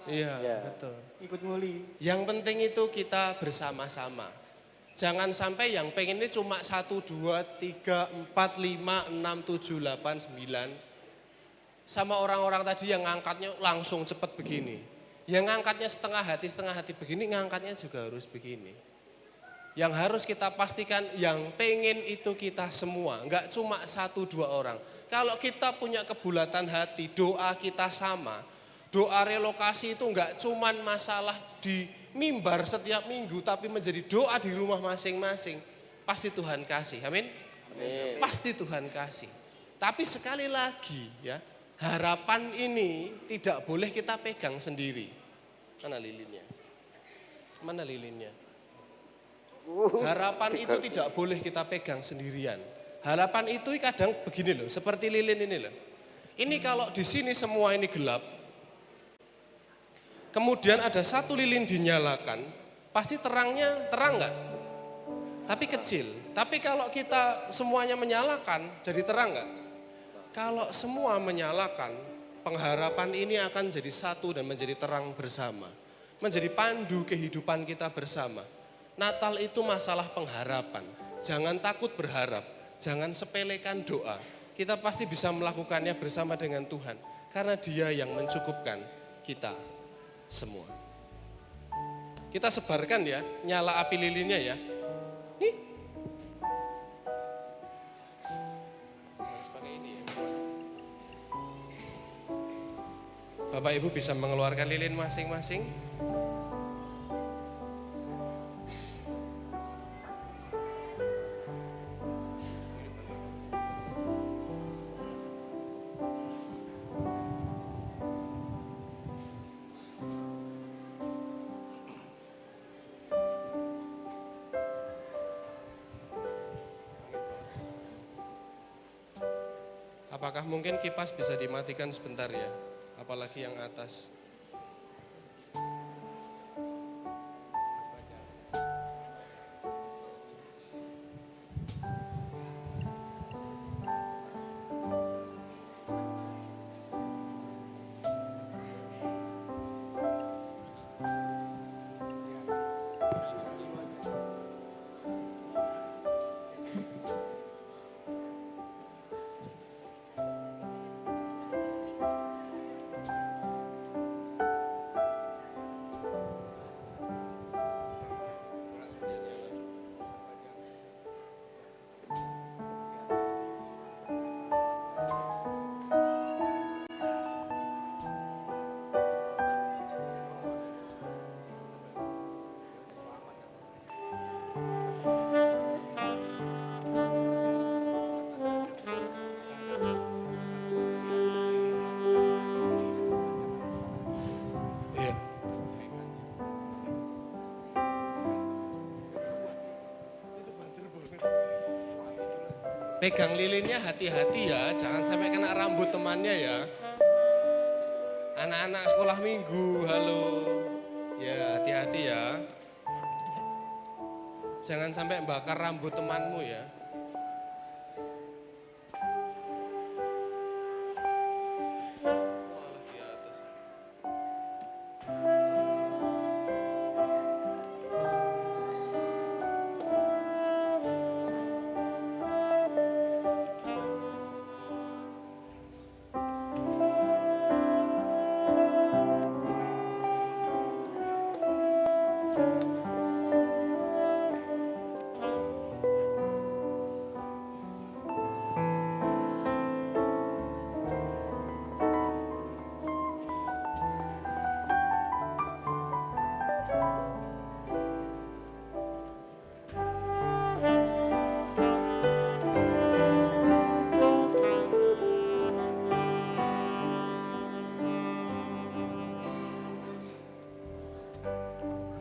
Iya, Ya. betul. Ikut nguli. Yang penting itu kita bersama-sama. Jangan sampai yang pengen ini cuma 1, 2, 3, 4, 5, 6, 7, 8, 9. Sama orang-orang tadi yang ngangkatnya langsung cepat begini. Yang ngangkatnya setengah hati begini, ngangkatnya juga harus begini. Yang harus kita pastikan yang pengen itu kita semua, enggak cuma 1, 2 orang. Kalau kita punya kebulatan hati, doa kita sama. Doa relokasi itu enggak cuma masalah di mimbar setiap minggu, tapi menjadi doa di rumah masing-masing. Pasti Tuhan kasih, amin? Amin. Pasti Tuhan kasih. Tapi sekali lagi ya, harapan ini tidak boleh kita pegang sendiri. Mana lilinnya? Mana lilinnya? Harapan itu tidak boleh kita pegang sendirian. Harapan itu kadang begini loh, seperti lilin ini loh. Ini kalau di sini semua ini gelap, kemudian ada satu lilin dinyalakan, pasti terangnya terang nggak? Tapi kecil. Tapi kalau kita semuanya menyalakan, jadi terang nggak? Kalau semua menyalakan, pengharapan ini akan jadi satu dan menjadi terang bersama. Menjadi pandu kehidupan kita bersama. Natal itu masalah pengharapan. Jangan takut berharap, jangan sepelekan doa. Kita pasti bisa melakukannya bersama dengan Tuhan. Karena Dia yang mencukupkan kita semua. Kita sebarkan ya, nyala api lilinnya ya. Nih. Harus pakai ini ya. Bapak Ibu bisa mengeluarkan lilin masing-masing. Apakah mungkin kipas bisa dimatikan sebentar ya? Apalagi yang atas. Pegang lilinnya hati-hati ya, jangan sampai kena rambut temannya ya. Anak-anak sekolah minggu, halo. Ya hati-hati ya. Jangan sampai bakar rambut temanmu ya.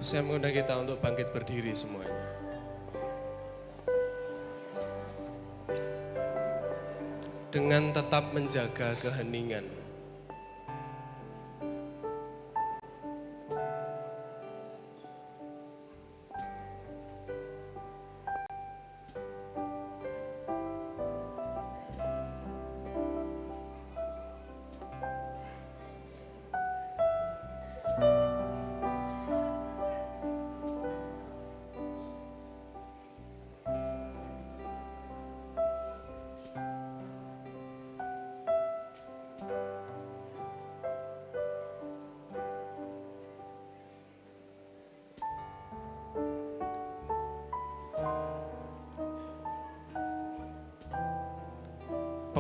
Saya mengundang kita untuk bangkit berdiri semuanya. Dengan tetap menjaga keheningan.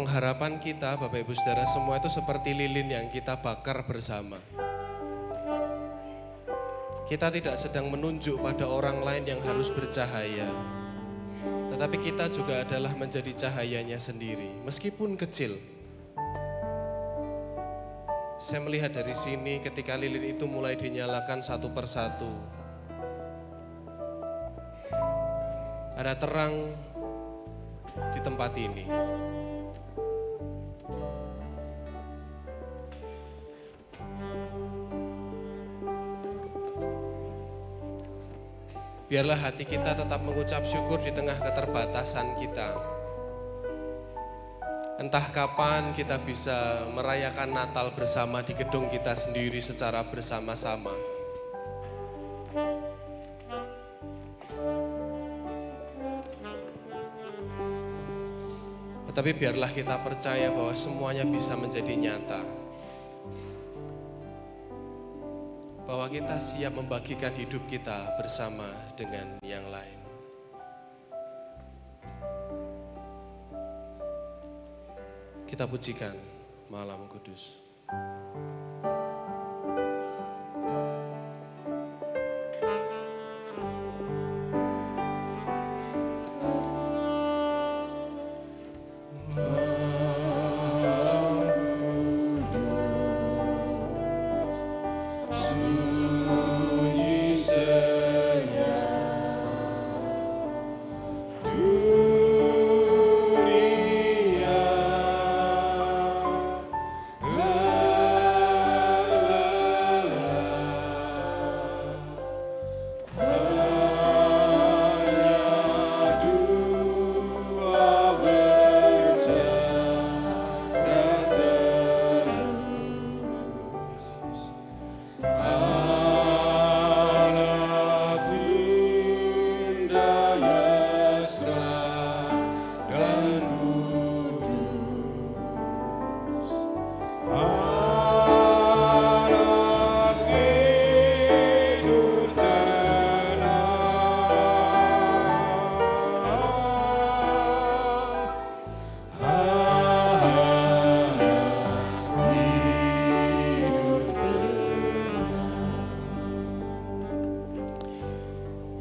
pengharapan kita Bapak Ibu Saudara semua itu seperti lilin yang kita bakar bersama. Kita tidak sedang menunjuk pada orang lain yang harus bercahaya, tetapi kita juga adalah menjadi cahayanya sendiri, meskipun kecil. Saya melihat dari sini ketika lilin itu mulai dinyalakan satu persatu, ada terang di tempat ini. Biarlah hati kita tetap mengucap syukur di tengah keterbatasan kita. Entah kapan kita bisa merayakan Natal bersama di gedung kita sendiri secara bersama-sama. Tetapi biarlah kita percaya bahwa semuanya bisa menjadi nyata. Bahwa kita siap membagikan hidup kita bersama dengan yang lain. Kita pujikan Malam Kudus.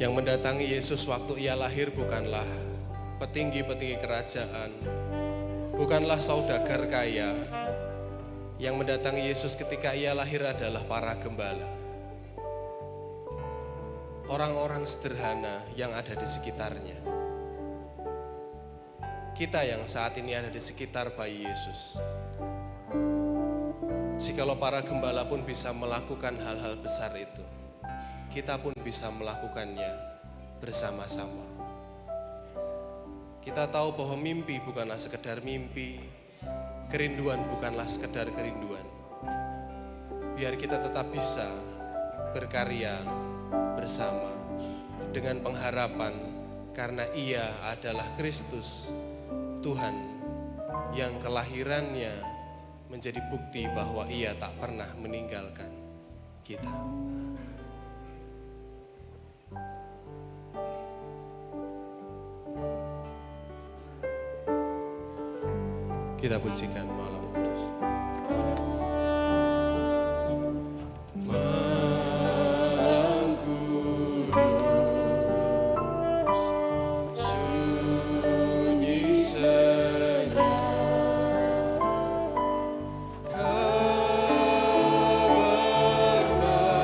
Yang mendatangi Yesus waktu ia lahir bukanlah petinggi-petinggi kerajaan, bukanlah saudagar kaya. Yang mendatangi Yesus ketika ia lahir adalah para gembala. Orang-orang sederhana yang ada di sekitarnya. Kita yang saat ini ada di sekitar bayi Yesus. Jikalau para gembala pun bisa melakukan hal-hal besar itu, kita pun bisa melakukannya bersama-sama. Kita tahu bahwa mimpi bukanlah sekedar mimpi, kerinduan bukanlah sekedar kerinduan. Biar kita tetap bisa berkarya bersama dengan pengharapan karena Ia adalah Kristus, Tuhan yang kelahirannya menjadi bukti bahwa Ia tak pernah meninggalkan kita. Kita pujikan Malam Kudus. Malam Kudus, sunyi senyap, Kau bermain menggagap.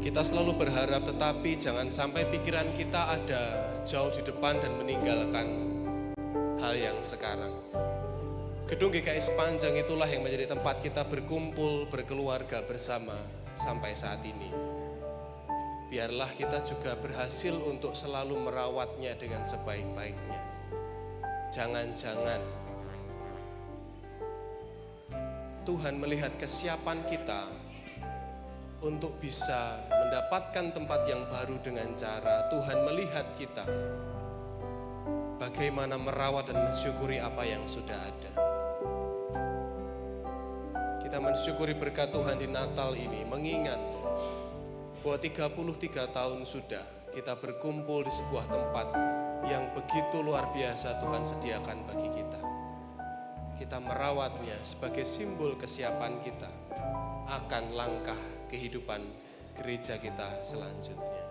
Kita selalu berharap, tetapi jangan sampai pikiran kita ada jauh di depan dan meninggalkan hal yang sekarang. Gedung GKI Sepanjang itulah yang menjadi tempat kita berkumpul, berkeluarga bersama sampai saat ini. Biarlah kita juga berhasil untuk selalu merawatnya dengan sebaik-baiknya. Jangan-jangan Tuhan melihat kesiapan kita untuk bisa mendapatkan tempat yang baru dengan cara Tuhan melihat kita bagaimana merawat dan mensyukuri apa yang sudah ada. Kita mensyukuri berkat Tuhan di Natal ini, mengingat bahwa 33 tahun sudah kita berkumpul di sebuah tempat yang begitu luar biasa Tuhan sediakan bagi kita. Kita merawatnya sebagai simbol kesiapan kita akan langkah kehidupan gereja kita selanjutnya.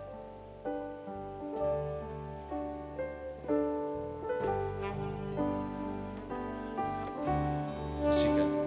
Musikan.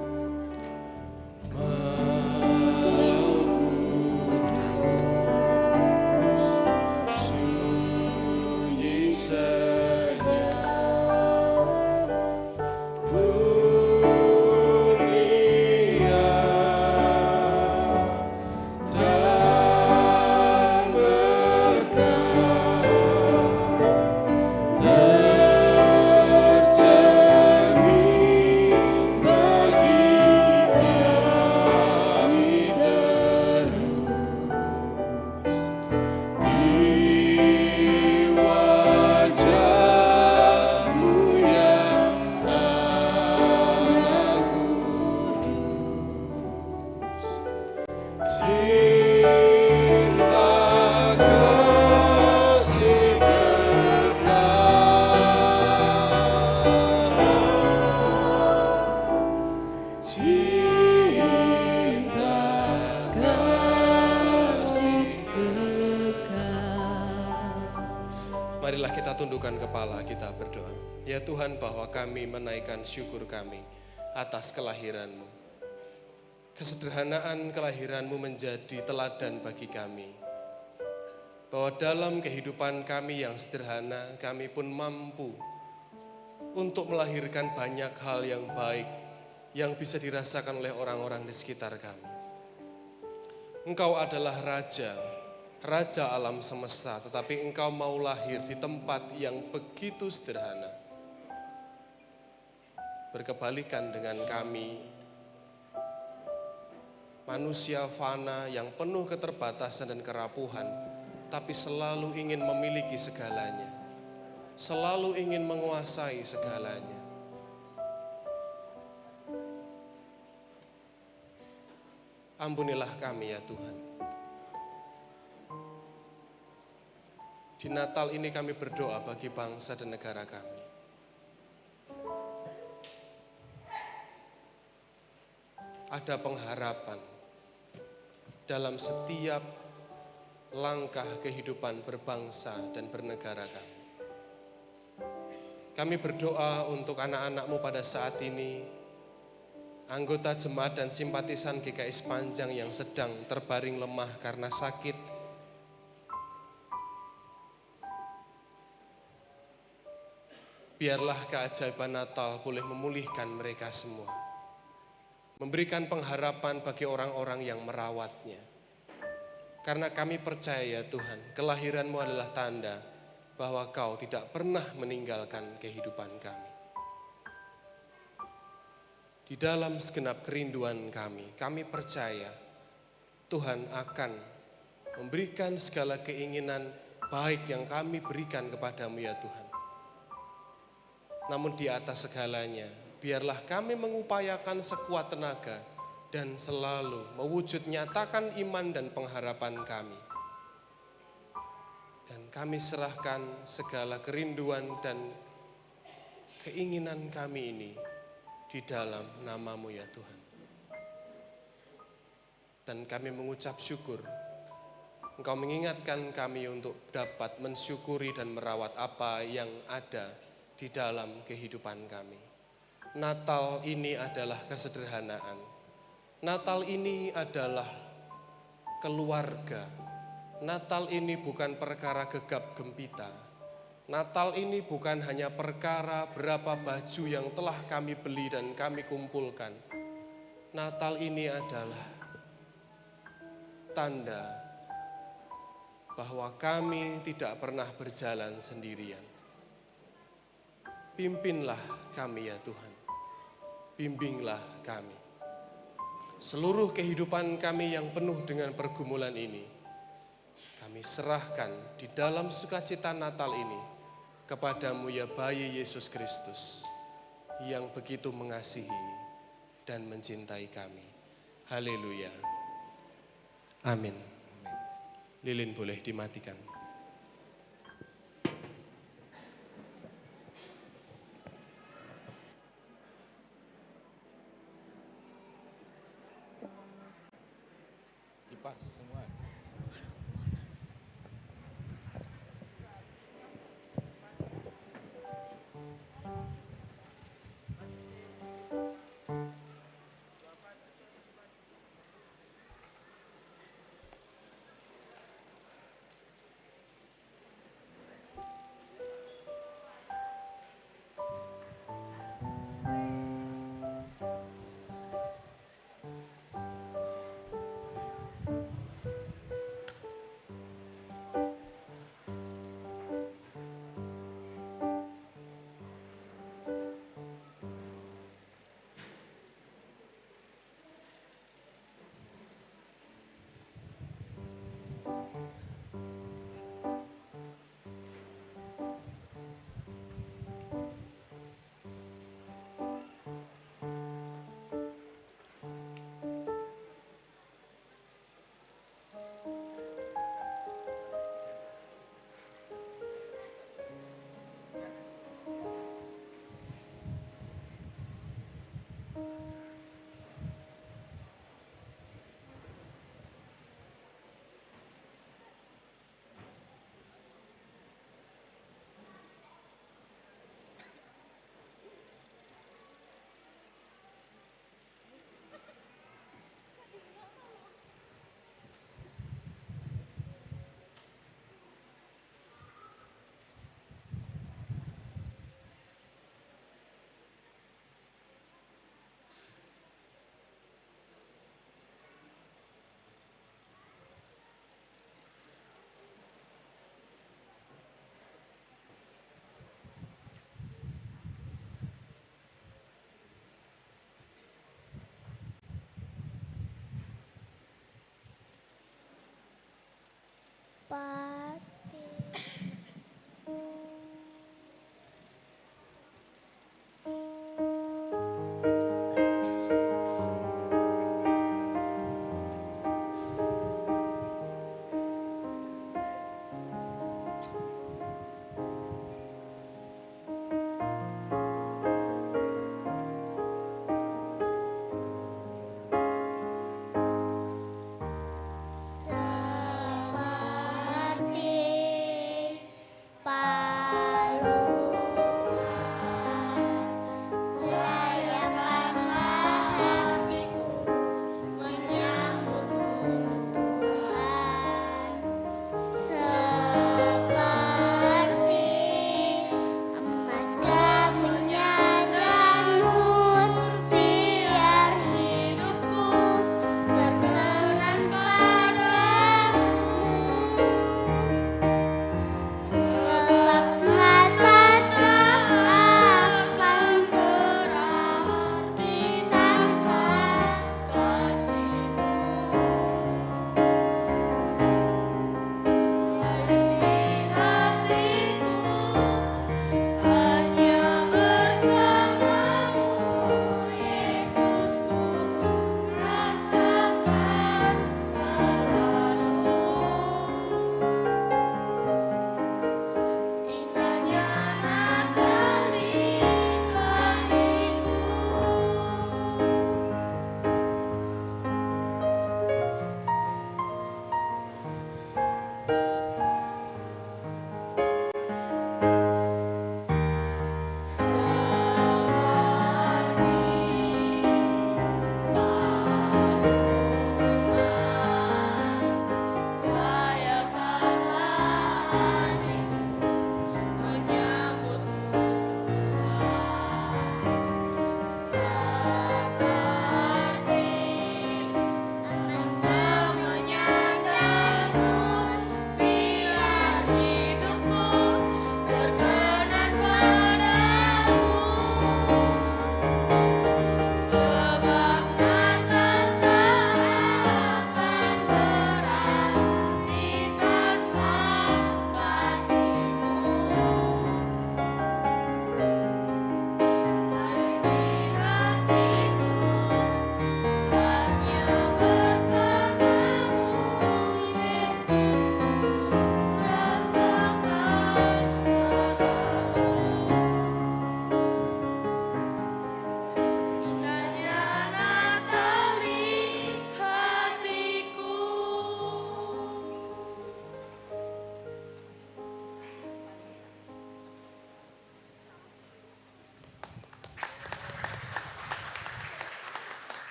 Marilah kita tundukkan kepala, kita berdoa. Ya Tuhan, bahwa kami menaikkan syukur kami atas kelahiran-Mu. Kesederhanaan kelahiran-Mu menjadi teladan bagi kami. Bahwa dalam kehidupan kami yang sederhana, kami pun mampu untuk melahirkan banyak hal yang baik yang bisa dirasakan oleh orang-orang di sekitar kami. Engkau adalah Raja alam semesta, tetapi Engkau mau lahir di tempat yang begitu sederhana. Berkebalikan dengan kami, manusia fana yang penuh keterbatasan dan kerapuhan, tapi selalu ingin memiliki segalanya, selalu ingin menguasai segalanya. Ampunilah kami ya Tuhan. Di Natal ini kami berdoa bagi bangsa dan negara kami. Ada pengharapan dalam setiap langkah kehidupan berbangsa dan bernegara kami. Kami berdoa untuk anak-anak-Mu pada saat ini, anggota jemaat dan simpatisan GKI Sepanjang yang sedang terbaring lemah karena sakit. Biarlah keajaiban Natal boleh memulihkan mereka semua. Memberikan pengharapan bagi orang-orang yang merawatnya. Karena kami percaya Tuhan, kelahiran-Mu adalah tanda bahwa Kau tidak pernah meninggalkan kehidupan kami. Di dalam segenap kerinduan kami percaya Tuhan akan memberikan segala keinginan baik yang kami berikan kepadamu ya Tuhan. Namun di atas segalanya, biarlah kami mengupayakan sekuat tenaga dan selalu mewujud nyatakan iman dan pengharapan kami. Dan kami serahkan segala kerinduan dan keinginan kami ini di dalam nama-Mu ya Tuhan. Dan kami mengucap syukur, Engkau mengingatkan kami untuk dapat mensyukuri dan merawat apa yang ada di dalam kehidupan kami. Natal ini adalah kesederhanaan. Natal ini adalah keluarga Natal ini bukan perkara gegap gempita. Natal ini bukan hanya perkara berapa baju yang telah kami beli dan kami kumpulkan. Natal ini adalah tanda bahwa kami tidak pernah berjalan sendirian. Pimpinlah kami ya Tuhan, bimbinglah kami. Seluruh kehidupan kami yang penuh dengan pergumulan ini, kami serahkan di dalam sukacita Natal ini kepadamu ya bayi Yesus Kristus yang begitu mengasihi dan mencintai kami. Haleluya. Amin. Lilin boleh dimatikan. Kipas semua.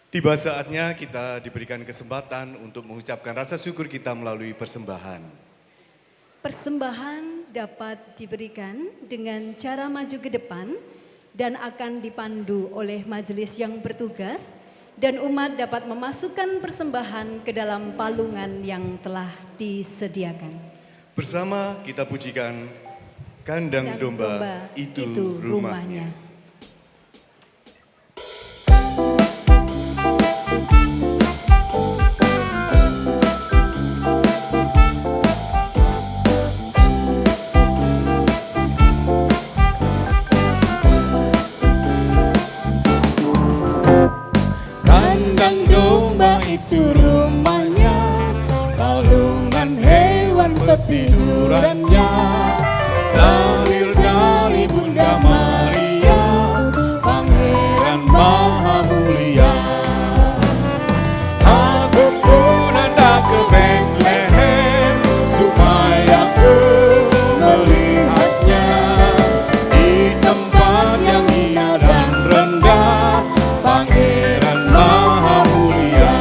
Tiba saatnya kita diberikan kesempatan untuk mengucapkan rasa syukur kita melalui persembahan. Persembahan dapat diberikan dengan cara maju ke depan dan akan dipandu oleh majelis yang bertugas, dan umat dapat memasukkan persembahan ke dalam palungan yang telah disediakan. Bersama kita pujikan Kandang Domba, itu rumahnya. Kandang domba itu rumahnya, palungan hewan petidurannya. Lahir dari Bunda Maria, Pangeran Maha Mulia. Aku pun hendak ke Bethlehem supaya ku melihatnya di tempat yang indah dan rendah, Pangeran Maha Mulia.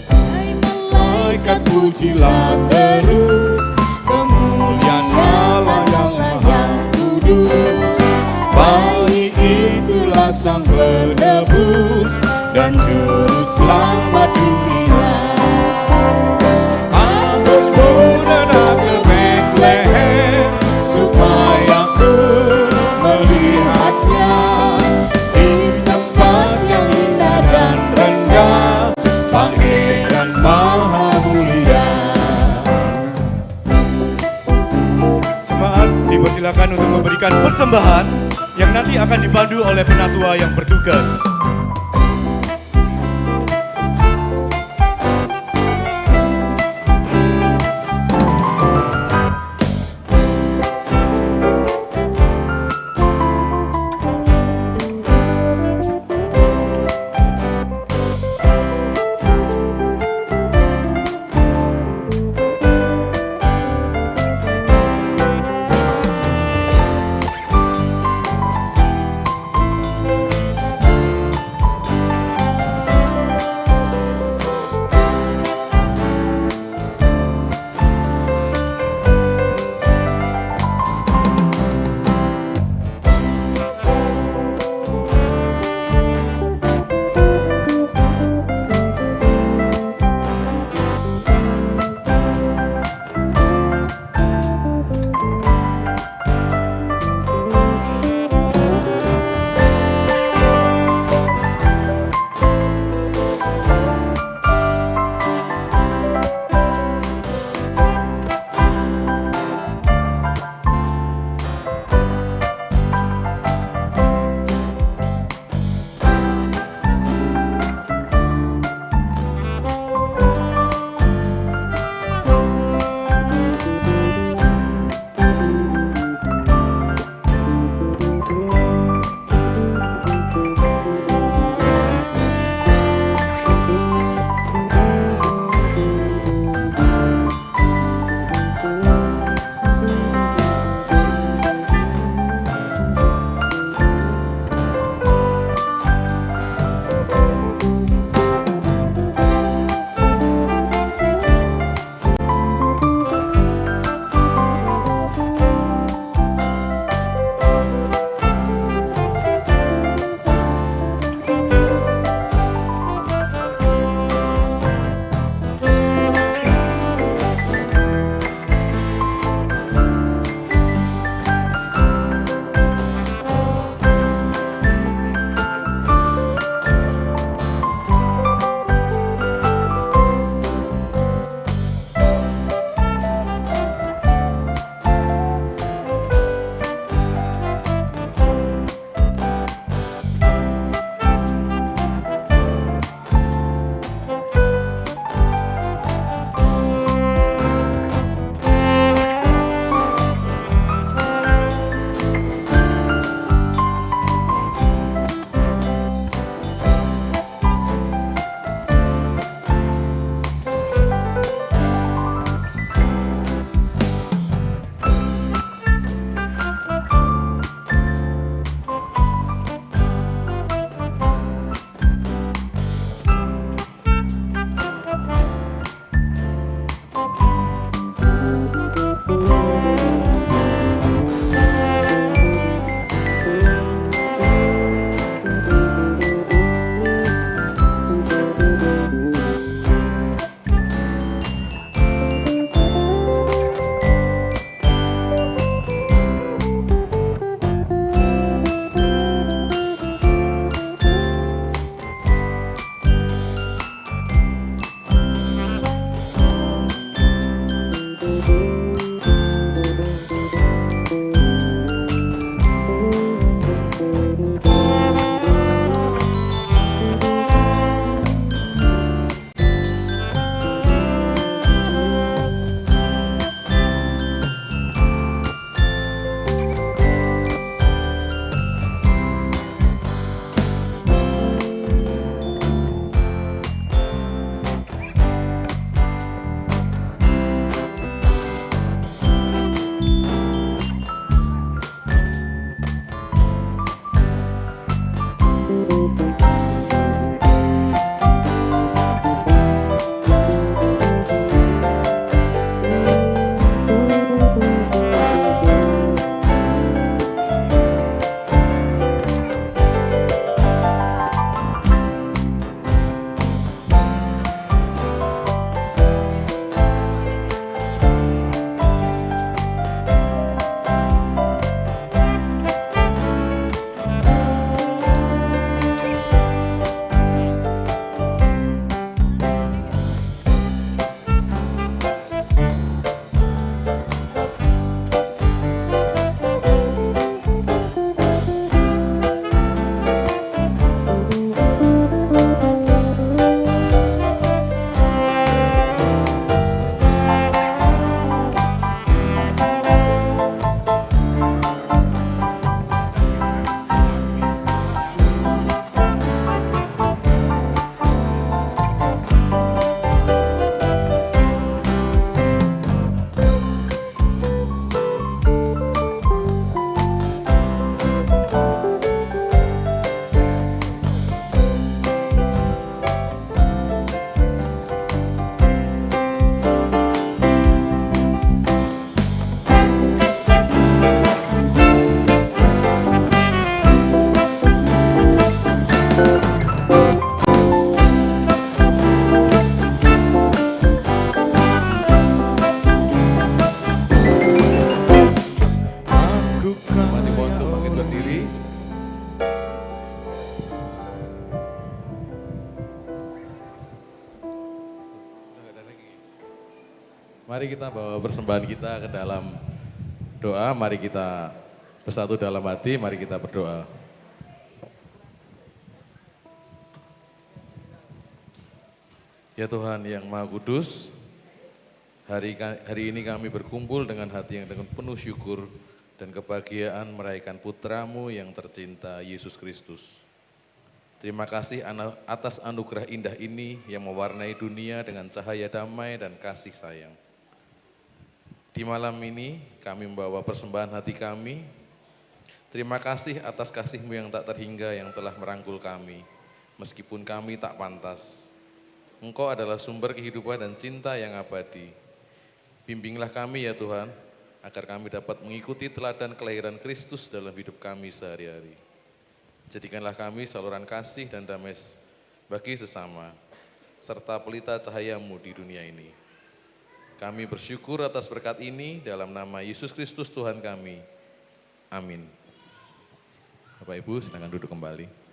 Hai malaikat pujilah terus, kemuliaan Allah yang Maha Kudus. Bayi itulah sang penebus dan juru selamat dunia. Aku pun hendak ke Bethlehem supaya ku melihatnya di tempat yang indah dan rendah, Pangeran Maha Mulia. Jemaat dipersilakan untuk memberikan persembahan yang nanti akan dipandu oleh penatua yang bertugas. Mari kita bawa persembahan kita ke dalam doa, mari kita bersatu dalam hati, mari kita berdoa. Ya Tuhan yang Maha Kudus, hari ini kami berkumpul dengan hati yang dengan penuh syukur dan kebahagiaan merayakan putramu yang tercinta, Yesus Kristus. Terima kasih atas anugerah indah ini yang mewarnai dunia dengan cahaya damai dan kasih sayang. Di malam ini kami membawa persembahan hati kami. Terima kasih atas kasih-Mu yang tak terhingga yang telah merangkul kami, meskipun kami tak pantas. Engkau adalah sumber kehidupan dan cinta yang abadi. Bimbinglah kami ya Tuhan, agar kami dapat mengikuti teladan kelahiran Kristus dalam hidup kami sehari-hari. Jadikanlah kami saluran kasih dan damai bagi sesama, serta pelita cahaya-Mu di dunia ini. Kami bersyukur atas berkat ini dalam nama Yesus Kristus Tuhan kami. Amin. Bapak Ibu silakan duduk kembali.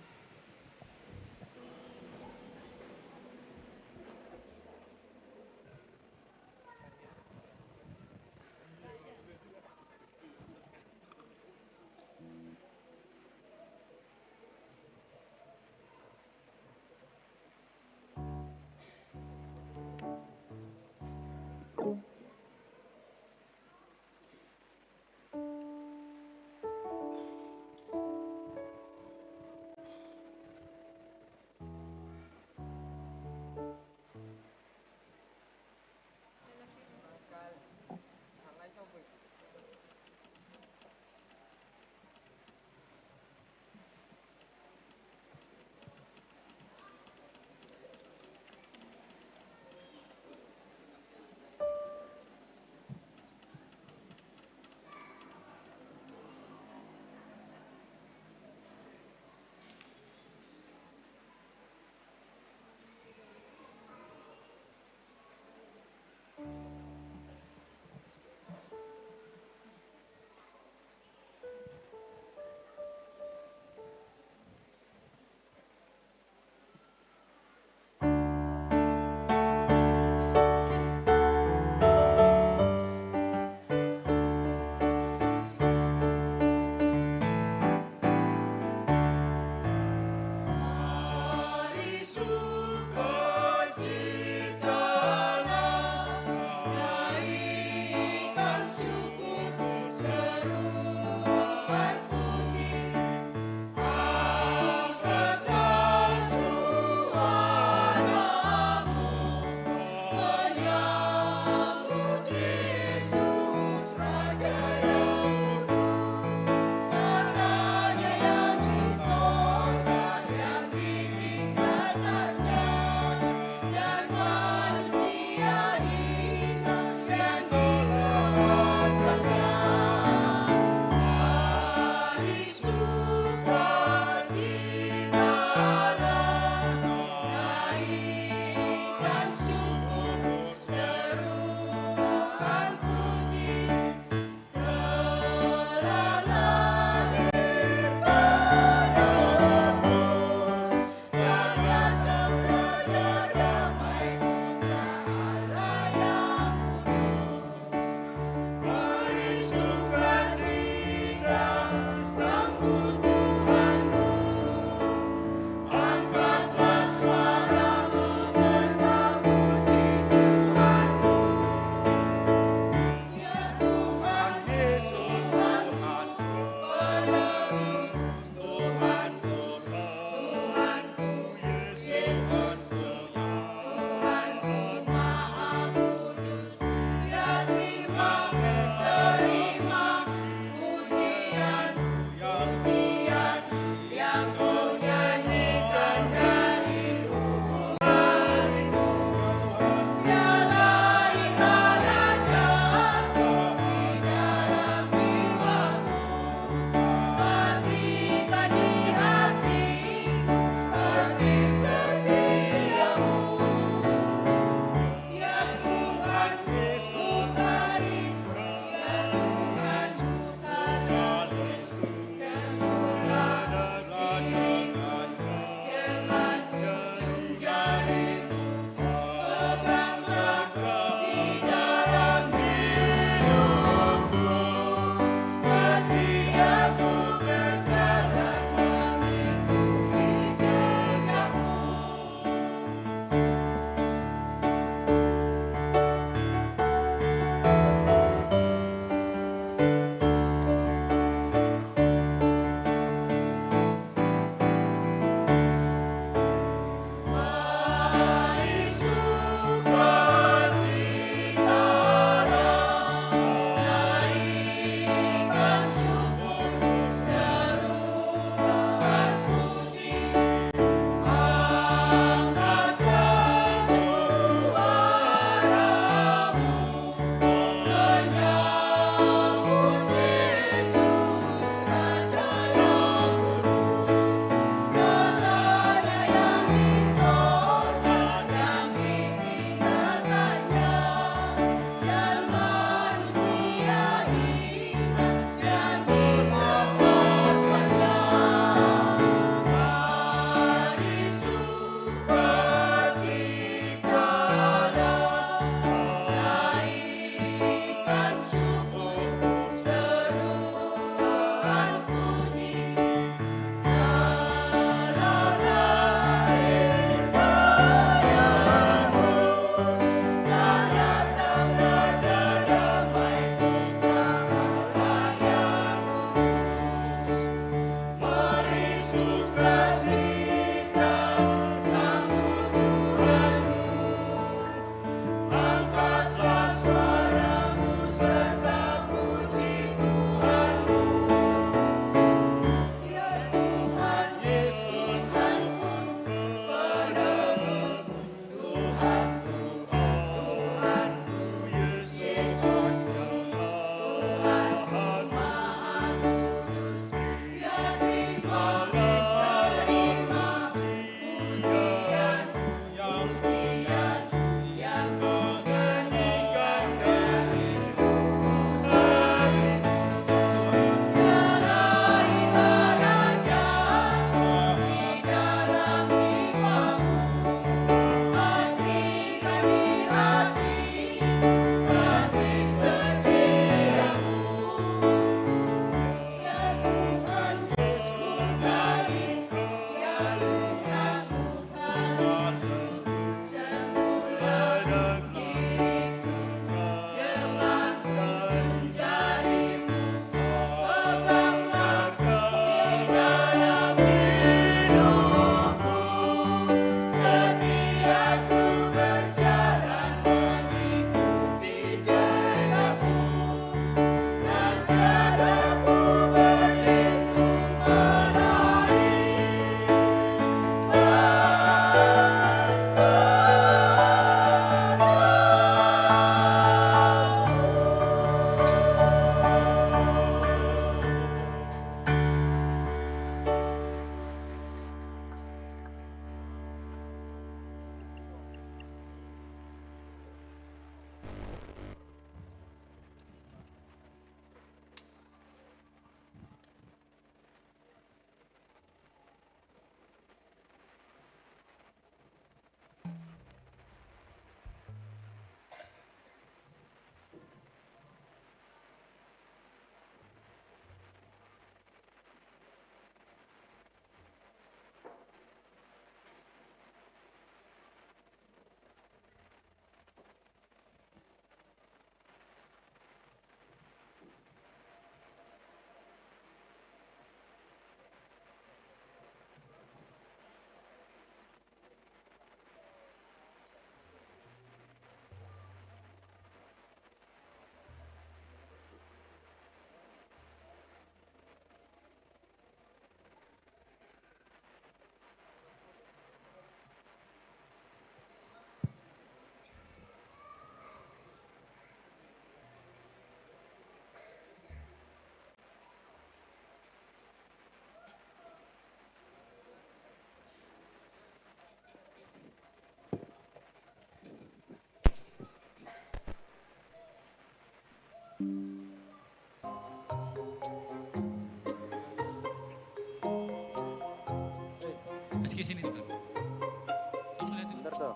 sini. Kamu lihat bentar tuh.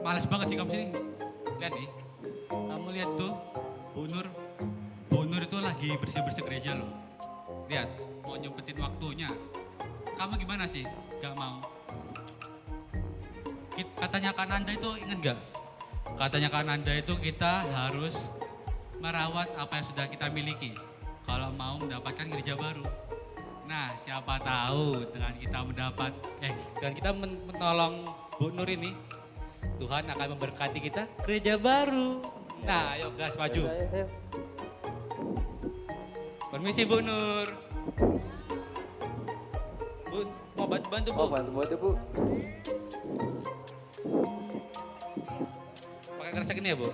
Males banget sih kamu sini. Lihat nih. Kamu lihat tuh, Bu Nur itu lagi bersih-bersih gereja loh. Lihat, mau nyempetin waktunya. Kamu gimana sih? Gak mau. Katanya Kak Nanda itu ingat gak? Katanya Kak Nanda itu kita harus merawat apa yang sudah kita miliki. Kalau mau mendapatkan gereja baru. Nah, siapa tahu dengan kita dengan kita menolong Bu Nur ini, Tuhan akan memberkati kita gereja baru. Nah, ayo gas maju. Permisi Bu Nur. Bu, mau bantu-bantu Bu? Bantu-bantu Bu. Pakai kresek ini ya Bu?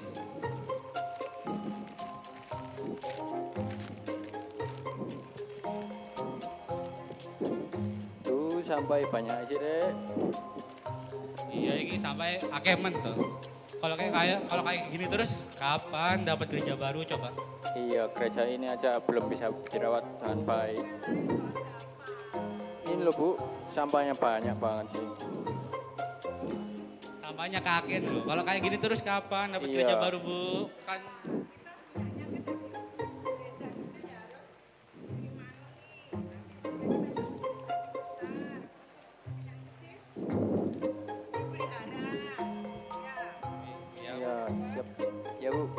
Tuh sampai banyak sih deh. Iya ini sampai akemen tuh. Kalau kayak gini terus kapan dapat gereja baru coba? Iya, gereja ini aja belum bisa dirawat dengan baik. Ini loh Bu, sampahnya banyak banget sih. Sampahnya kakek loh. Kalau kayak gini terus kapan dapat Iya. gereja baru Bu? Kan Iya, siap. Ya Bu.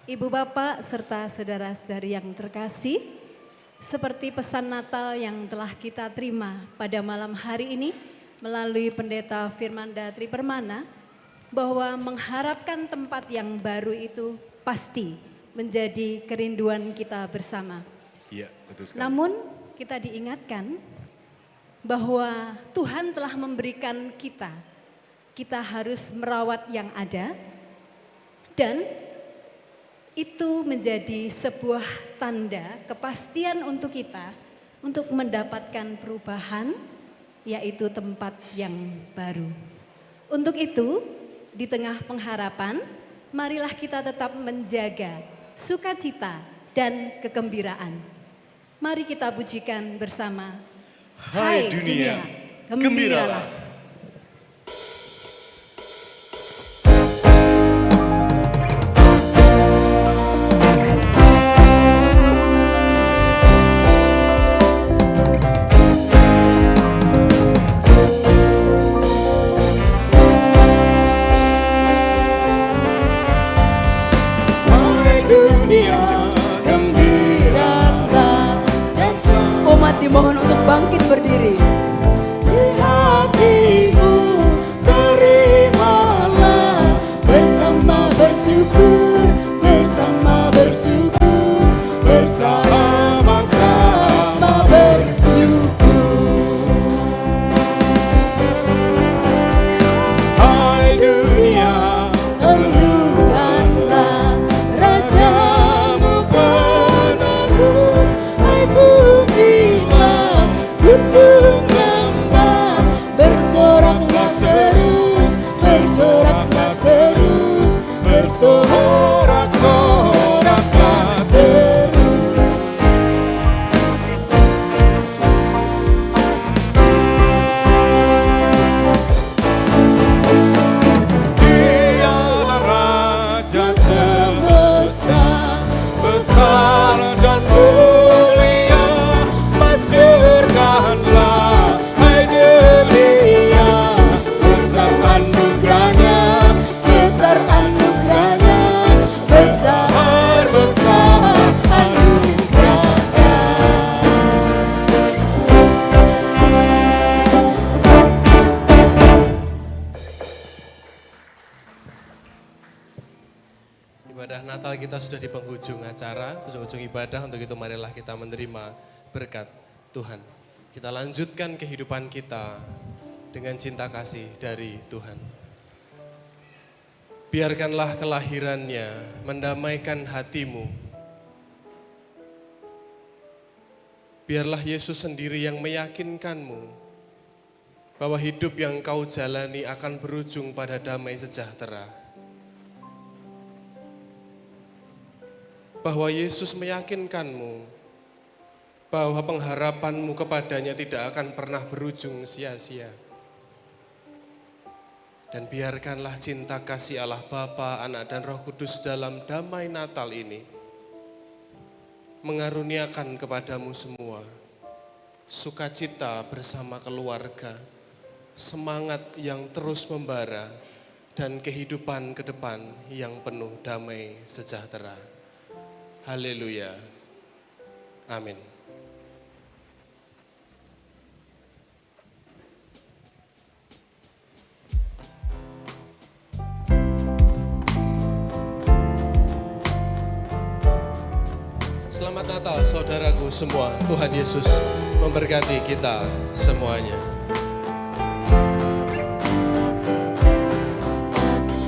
Ibu Bapak serta saudara-saudari yang terkasih, seperti pesan Natal yang telah kita terima pada malam hari ini melalui Pendeta Firmanda Tripermana, bahwa mengharapkan tempat yang baru itu pasti menjadi kerinduan kita bersama. Iya, betul sekali. Namun kita diingatkan bahwa Tuhan telah memberikan kita harus merawat yang ada, dan itu menjadi sebuah tanda kepastian untuk kita untuk mendapatkan perubahan, yaitu tempat yang baru. Untuk itu, di tengah pengharapan, marilah kita tetap menjaga sukacita dan kegembiraan. Mari kita pujikan bersama. Hai dunia, gembiralah. Umat dimohon untuk bangkit berdiri. Di hatimu terimalah bersama bersyukur, bersama bersyukur, bersama-sama bersyukur. Hai dunia, elukanlah rajamu penerus. Hai bumilah gunung lembah, bersoraklah terus, bersoraklah terus, bersorak-soraklah terus. Dialah Raja semesta, besar dan mulia, masyurkanlah hai dunia, besar anugerahnya, besar anugerahnya, besar-besar anugerahnya. Ibadah Natal kita sudah di penghujung acara, penghujung ibadah. Untuk itu marilah kita menerima berkat Tuhan. Kita lanjutkan kehidupan kita dengan cinta kasih dari Tuhan. Biarkanlah kelahirannya mendamaikan hatimu. Biarlah Yesus sendiri yang meyakinkanmu bahwa hidup yang kau jalani akan berujung pada damai sejahtera. Bahwa Yesus meyakinkanmu bahwa pengharapanmu kepadanya tidak akan pernah berujung sia-sia. Dan biarkanlah cinta kasih Allah Bapa, Anak, dan Roh Kudus dalam damai Natal ini mengaruniakan kepadamu semua sukacita bersama keluarga, semangat yang terus membara, dan kehidupan ke depan yang penuh damai sejahtera. Haleluya. Amin. Selamat Natal saudaraku semua. Tuhan Yesus memberkati kita semuanya.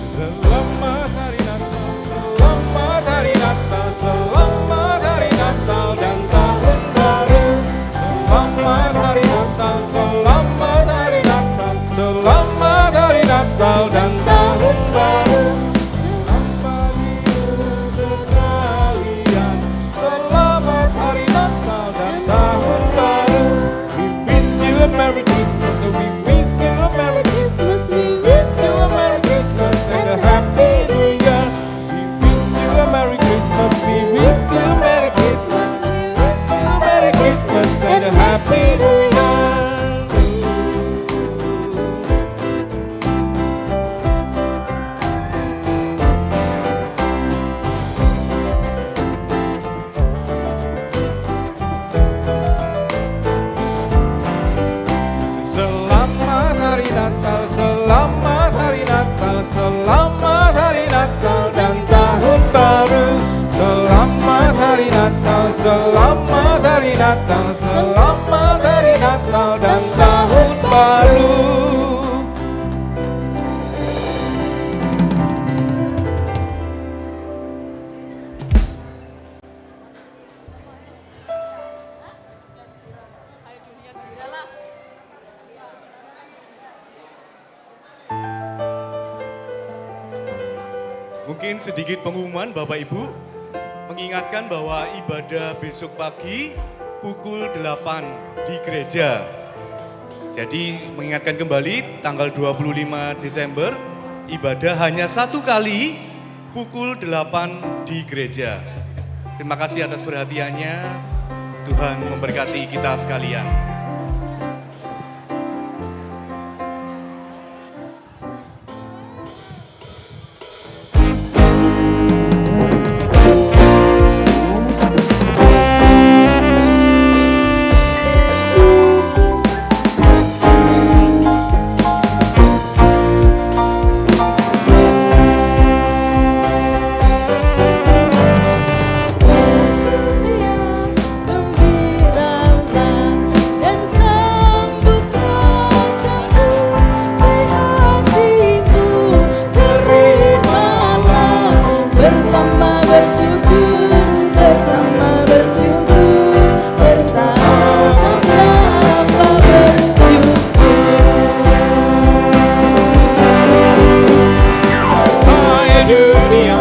Selamat hari Natal, selamat hari Natal, selamat hari Natal dan tahun baru. Selamat hari Natal, selamat hari Natal, selamat hari Natal dan tahun baru. Merry Christmas, we wish you a Merry Christmas, we wish you a Merry Christmas and a Happy New Year. We wish you a Merry Christmas, we wish you a Merry Christmas, we wish you a Merry Christmas and a Happy New Year. Selamat hari Natal, selamat hari Natal dan tahun baru. Selamat hari Natal, selamat hari Natal, selamat hari Natal dan tahun baru. Mungkin sedikit pengumuman Bapak Ibu, mengingatkan bahwa ibadah besok pagi pukul 8 di gereja. Jadi mengingatkan kembali tanggal 25 Desember, ibadah hanya satu kali pukul 8 di gereja. Terima kasih atas perhatiannya, Tuhan memberkati kita sekalian. Dunia,